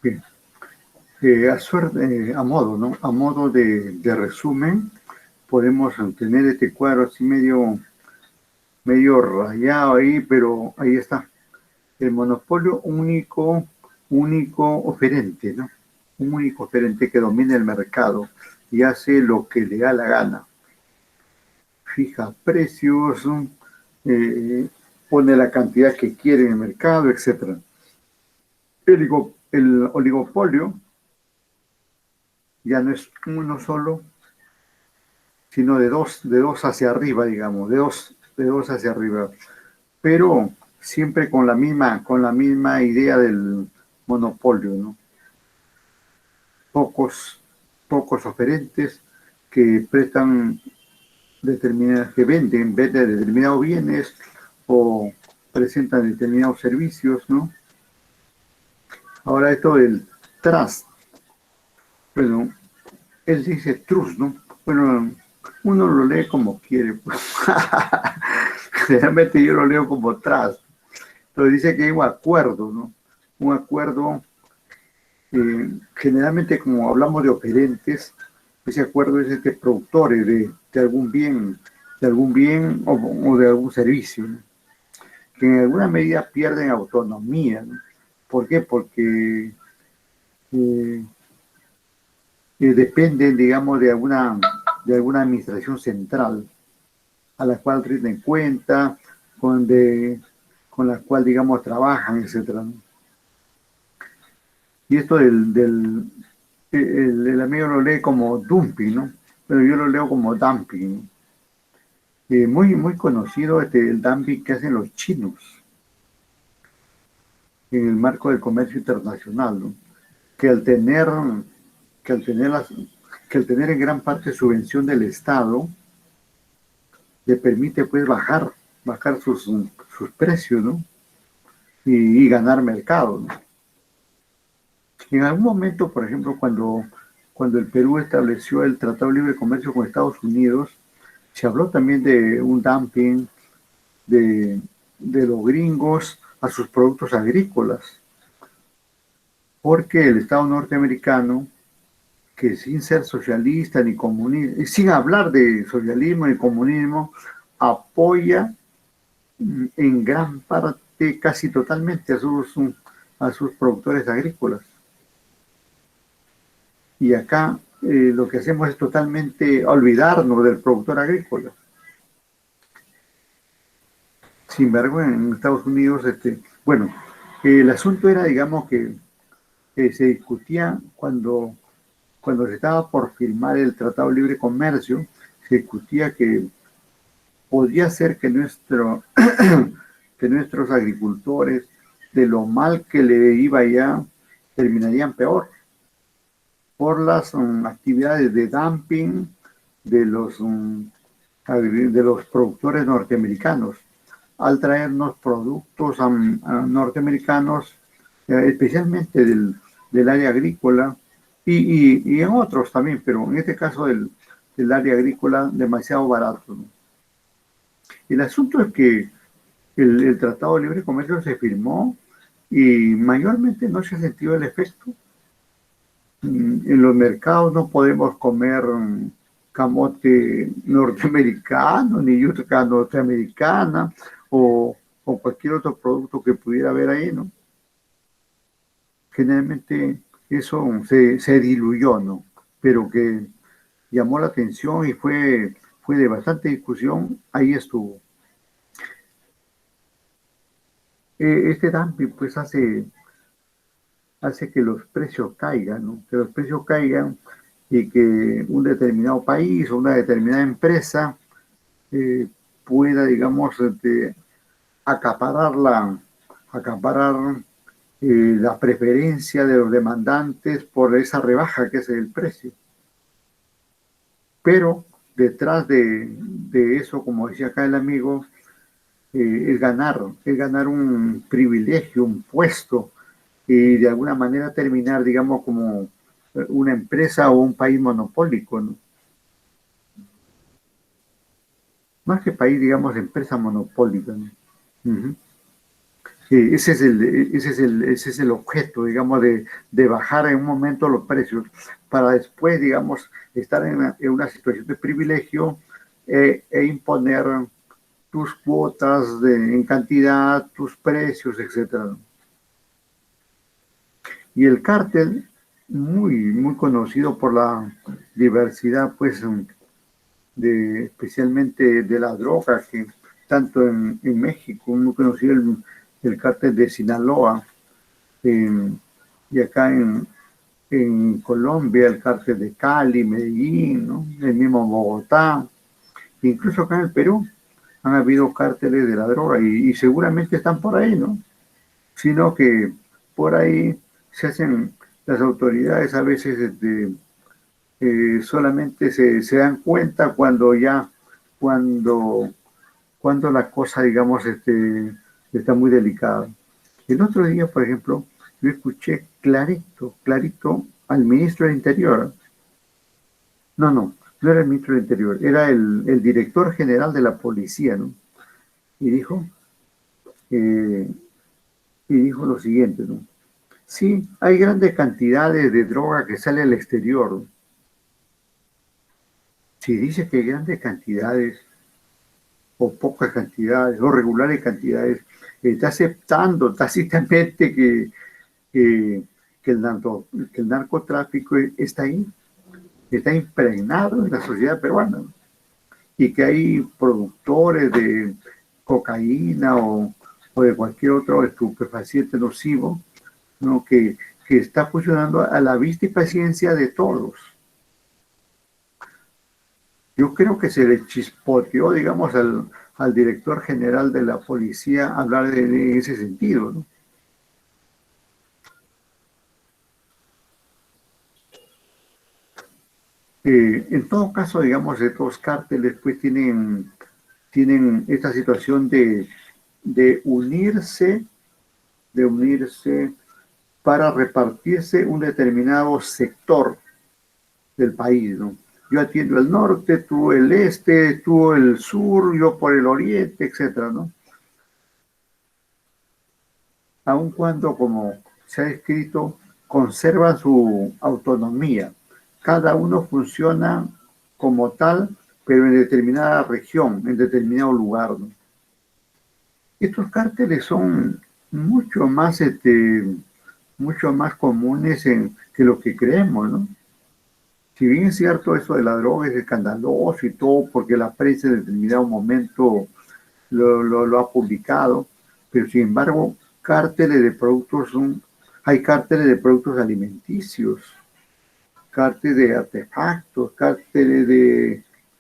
Bien, a modo, ¿no? A modo de resumen, podemos tener este cuadro así medio rayado ahí, pero ahí está. El monopolio único oferente, ¿no? Un único oferente que domina el mercado y hace lo que le da la gana. Fija precios, pone la cantidad que quiere en el mercado, etc. El oligopolio ya no es uno solo, sino de dos hacia arriba, digamos, de dos hacia arriba. Pero siempre con la misma idea del monopolio, ¿no? Pocos oferentes que prestan que venden determinados bienes o presentan determinados servicios, ¿no? Ahora esto del trust, bueno, él dice trust, ¿no? Bueno, uno lo lee como quiere, pues. Realmente yo lo leo como trust. Pero dice que hay un acuerdo, ¿no? Un acuerdo, generalmente como hablamos de oferentes, ese acuerdo es productores de algún bien o de algún servicio, ¿no? Que en alguna medida pierden autonomía, ¿no? ¿Por qué? Porque dependen, digamos, de alguna administración central a la cual rinden cuenta, con la cual, digamos, trabajan, etcétera, ¿no? Y esto el amigo lo lee como dumping, ¿no? Pero yo lo leo como dumping. Muy conocido el dumping que hacen los chinos en el marco del comercio internacional, ¿no? Que al tener en gran parte subvención del Estado, le permite pues bajar sus precios, ¿no? Y ganar mercado, ¿no? En algún momento, por ejemplo, cuando el Perú estableció el Tratado de Libre Comercio con Estados Unidos, se habló también de un dumping de los gringos a sus productos agrícolas, porque el Estado norteamericano, que sin ser socialista ni comunista, sin hablar de socialismo ni comunismo, apoya en gran parte, casi totalmente, a sus productores agrícolas. Y acá lo que hacemos es totalmente olvidarnos del productor agrícola. Sin embargo, en Estados Unidos, bueno, el asunto era, digamos, que se discutía cuando se estaba por firmar el Tratado de Libre Comercio, se discutía que podría ser que que nuestros agricultores, de lo mal que le iba ya, terminarían peor por las actividades de dumping de de los productores norteamericanos al traernos productos norteamericanos, especialmente del área agrícola y en otros también, pero en este caso del área agrícola demasiado barato, ¿no? El asunto es que el Tratado de Libre Comercio se firmó y mayormente no se ha sentido el efecto. En los mercados no podemos comer camote norteamericano, ni yuca norteamericana, o cualquier otro producto que pudiera haber ahí, ¿no? Generalmente eso se diluyó, ¿no? Pero que llamó la atención y fue de bastante discusión, ahí estuvo. Este dumping pues hace que los precios caigan, ¿no? Que los precios caigan y que un determinado país o una determinada empresa pueda, digamos, acaparar la preferencia de los demandantes por esa rebaja que es el precio. Pero detrás de eso, como decía acá el amigo, es ganar un privilegio, un puesto, y de alguna manera terminar, digamos, como una empresa o un país monopólico, ¿no? Más que país, digamos, empresa monopólica, ¿no? Uh-huh. Ese es el objeto, digamos, de bajar en un momento los precios para después, digamos, estar en una situación de privilegio e imponer tus cuotas en cantidad, tus precios, etc. Y el cártel, muy conocido por la diversidad, pues, especialmente de la droga, que tanto en México, muy conocido el cártel de Sinaloa, y acá en Colombia el cártel de Cali, Medellín, ¿no? El mismo Bogotá, incluso acá en el Perú han habido cárteles de la droga y seguramente están por ahí, ¿no? Sino que por ahí se hacen las autoridades a veces solamente se dan cuenta cuando la cosa, digamos, está muy delicada. El otro día, por ejemplo, yo escuché clarito al ministro del Interior. No era el ministro del Interior, era el director general de la policía, ¿no? Y dijo lo siguiente, ¿no? Sí, hay grandes cantidades de droga que sale al exterior, ¿no? Si dice que hay grandes cantidades, o pocas cantidades, o regulares cantidades, está aceptando tácitamente que el narcotráfico está ahí, está impregnado en la sociedad peruana, ¿no? Y que hay productores de cocaína o de cualquier otro estupefaciente nocivo, ¿no? que está funcionando a la vista y paciencia de todos. Yo creo que se le chispoteó, digamos, al director general de la policía hablar en ese sentido, ¿no? En todo caso, digamos, estos cárteles pues tienen esta situación de unirse para repartirse un determinado sector del país, ¿no? Yo atiendo el norte, tú el este, tú el sur, yo por el oriente, etcétera, ¿no? Aun cuando, como se ha escrito, conservan su autonomía. Cada uno funciona como tal, pero en determinada región, en determinado lugar, ¿no? Estos cárteles son mucho más comunes que lo que creemos, ¿no? Si bien es cierto eso de la droga es escandaloso y todo, porque la prensa en determinado momento lo ha publicado, pero sin embargo, cárteles de productos hay cárteles de productos alimenticios, cárteles de artefactos, cárteles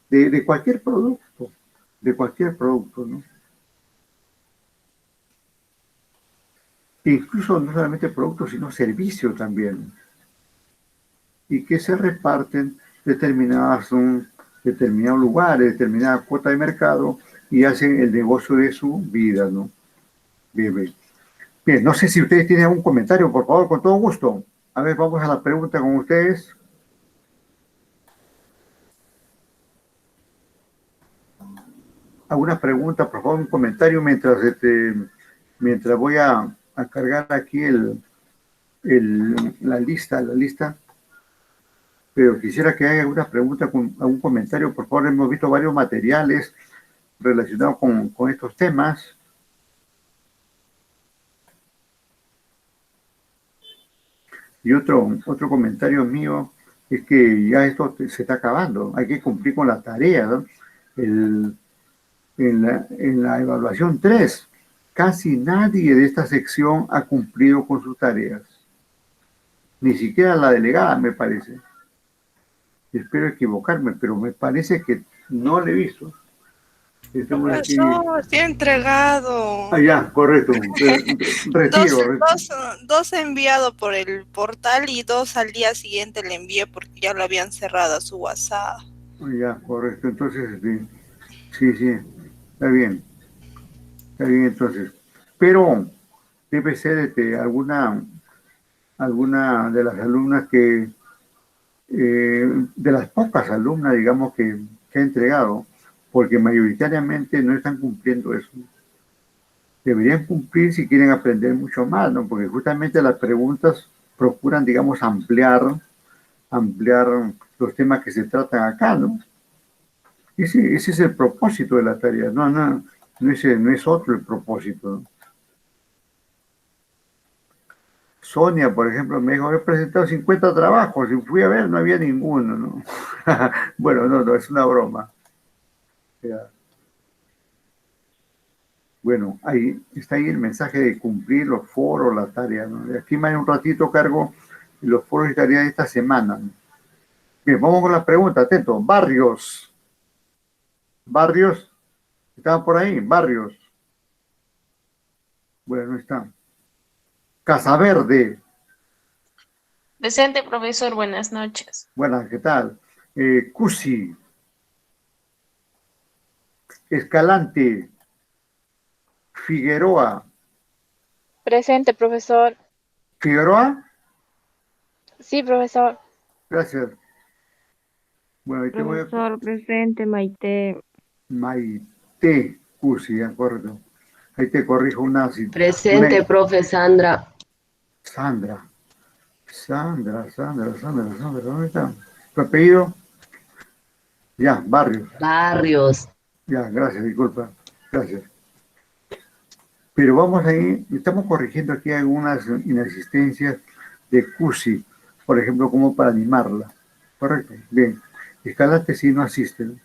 de cualquier producto, ¿no? Incluso no solamente productos, sino servicios también, y que se reparten determinados lugares, determinada cuota de mercado, y hacen el negocio de su vida, ¿no? Bien, bien, no sé si ustedes tienen algún comentario, por favor, con todo gusto. A ver, vamos a la pregunta con ustedes. ¿Alguna pregunta, por favor, un comentario mientras voy a cargar aquí la lista? Pero quisiera que haya alguna pregunta, algún comentario, por favor. Hemos visto varios materiales relacionados con estos temas. Y otro comentario mío es que ya esto se está acabando. Hay que cumplir con la tarea, ¿no? En la evaluación 3, casi nadie de esta sección ha cumplido con sus tareas. Ni siquiera la delegada, me parece. Espero equivocarme, pero me parece que no le he visto. Profesor, estoy entregado. Ah, ya, correcto. Retiro. Dos he enviado por el portal y 2 al día siguiente le envié porque ya lo habían cerrado a su WhatsApp. Ya, correcto. Entonces, sí, está bien entonces. Pero debe ser alguna de las alumnas de las pocas alumnas, digamos, que ha entregado, porque mayoritariamente no están cumpliendo eso. Deberían cumplir si quieren aprender mucho más, ¿no? Porque justamente las preguntas procuran, digamos, ampliar los temas que se tratan acá, ¿no? Ese es el propósito de la tarea, no es otro el propósito, ¿no? Sonia, por ejemplo, me dijo, he presentado 50 trabajos y fui a ver, no había ninguno, ¿no? Bueno, no, es una broma. Ya. Bueno, está ahí el mensaje de cumplir los foros, la tarea, ¿no? De aquí más un ratito cargo los foros y tareas de esta semana, ¿no? Bien, vamos con la pregunta, atento. Barrios, ¿estaban por ahí? Barrios. Bueno, no están. Casa Verde. Presente, profesor, buenas noches. Buenas, ¿qué tal? Cusi. Escalante. Figueroa. Presente, profesor. ¿Figueroa? Sí, profesor. Gracias. Bueno, ahí te voy a... Profesor, presente, Maite. Maite Cusi, de acuerdo. Ahí te corrijo una... Presente, profe Sandra. Sandra, ¿dónde está? ¿Tu apellido? Ya, Barrios. Ya, gracias, disculpa. Gracias. Pero vamos ahí, estamos corrigiendo aquí algunas inexistencias de Cusi, por ejemplo, como para animarla. Correcto, bien. Escalante sí no asiste, ¿no?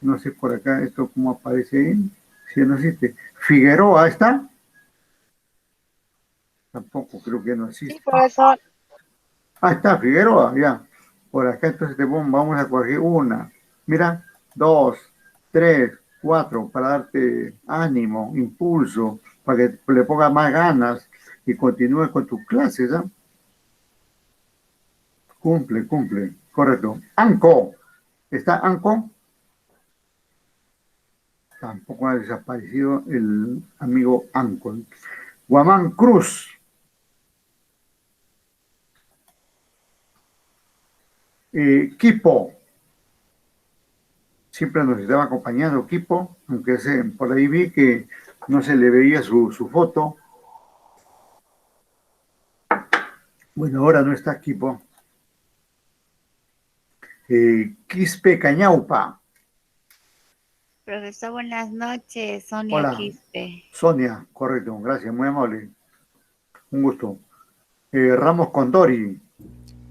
No sé por acá esto cómo aparece ahí. Sí no asiste. Figueroa, ¿está? Tampoco creo que no asiste. Sí, profesor. Está, Figueroa, ya. Por acá entonces vamos a corregir una. Mira, 2, 3, 4, para darte ánimo, impulso, para que le pongas más ganas y continúe con tus clases, ¿ah? Cumple, correcto. Anco, ¿está Anco? Tampoco ha desaparecido el amigo Anco. Guamán Cruz. Quipo. Siempre nos estaba acompañando Quipo, aunque por ahí vi que no se le veía su foto. Bueno, ahora no está Quipo. Quispe Cañaupa. Profesor, buenas noches. Sonia Hola. Quispe. Sonia, correcto, gracias, muy amable. Un gusto. Ramos Condori.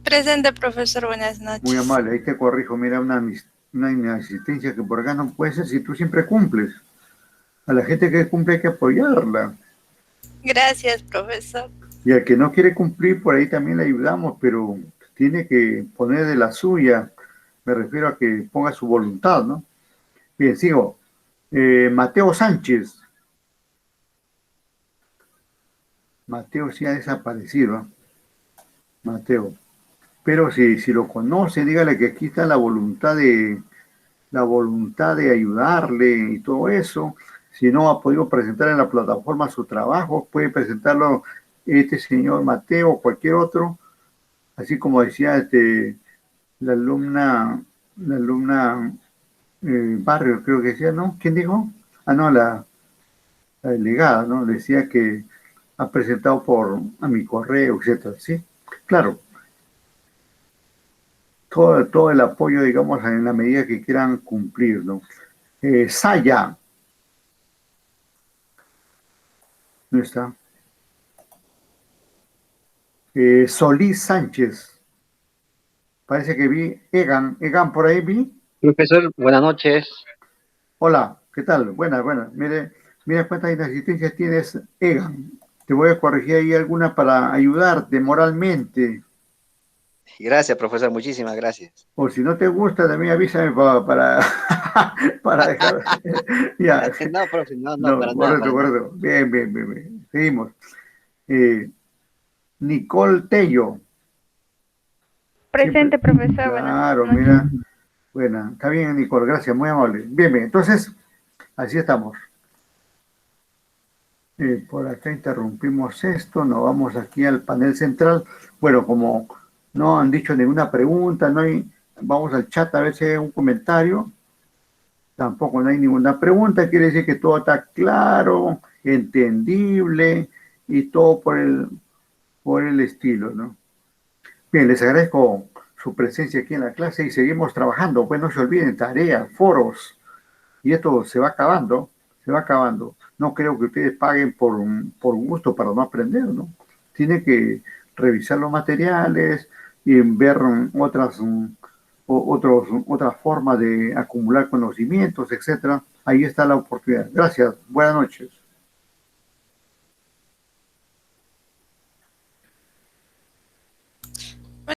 Presente, profesor, buenas noches. Muy amable, ahí te corrijo, mira, una inasistencia que por acá no puede ser si tú siempre cumples. A la gente que cumple hay que apoyarla. Gracias, profesor. Y al que no quiere cumplir, por ahí también le ayudamos, pero tiene que poner de la suya. Me refiero a que ponga su voluntad, ¿no? Bien, sigo. Mateo Sánchez. Mateo sí ha desaparecido, ¿eh? Mateo. Pero si lo conoce, dígale que aquí está la voluntad de ayudarle y todo eso. Si no ha podido presentar en la plataforma su trabajo, puede presentarlo este señor Mateo o cualquier otro, así como decía la alumna Barrio, creo que decía, ¿no? ¿Quién dijo? Ah, no, la delegada, ¿no? Decía que ha presentado a mi correo, etcétera, ¿sí? Claro, todo el apoyo, digamos, en la medida que quieran cumplir, ¿no? Saya, ¿no está? Solís Sánchez, parece que vi, Egan, por ahí vi. Profesor, buenas noches. Hola, ¿qué tal? Buenas. Mira cuántas inasistencias tienes, Egan. Te voy a corregir ahí alguna para ayudarte moralmente. Gracias, profesor, muchísimas gracias. O si no te gusta, también avísame para dejar. Ya. No, profe, no, No, para nada, para nada. correcto. Bien. Seguimos. Nicole Tello. Presente, profesor. Claro, Buenas mira. noches. Buena, está bien, Nicole, gracias, muy amable. Bien, entonces, así estamos. Por acá interrumpimos esto, nos vamos aquí al panel central. Bueno, como no han dicho ninguna pregunta, vamos al chat a ver si hay un comentario. Tampoco no hay ninguna pregunta, quiere decir que todo está claro, entendible y todo por el estilo, ¿no? Bien, les agradezco su presencia aquí en la clase y seguimos trabajando. Pues no se olviden, tareas, foros, y esto se va acabando. No creo que ustedes paguen por gusto para no aprender, ¿no? Tienen que revisar los materiales y ver otras formas de acumular conocimientos, etcétera. Ahí está la oportunidad. Gracias. Buenas noches.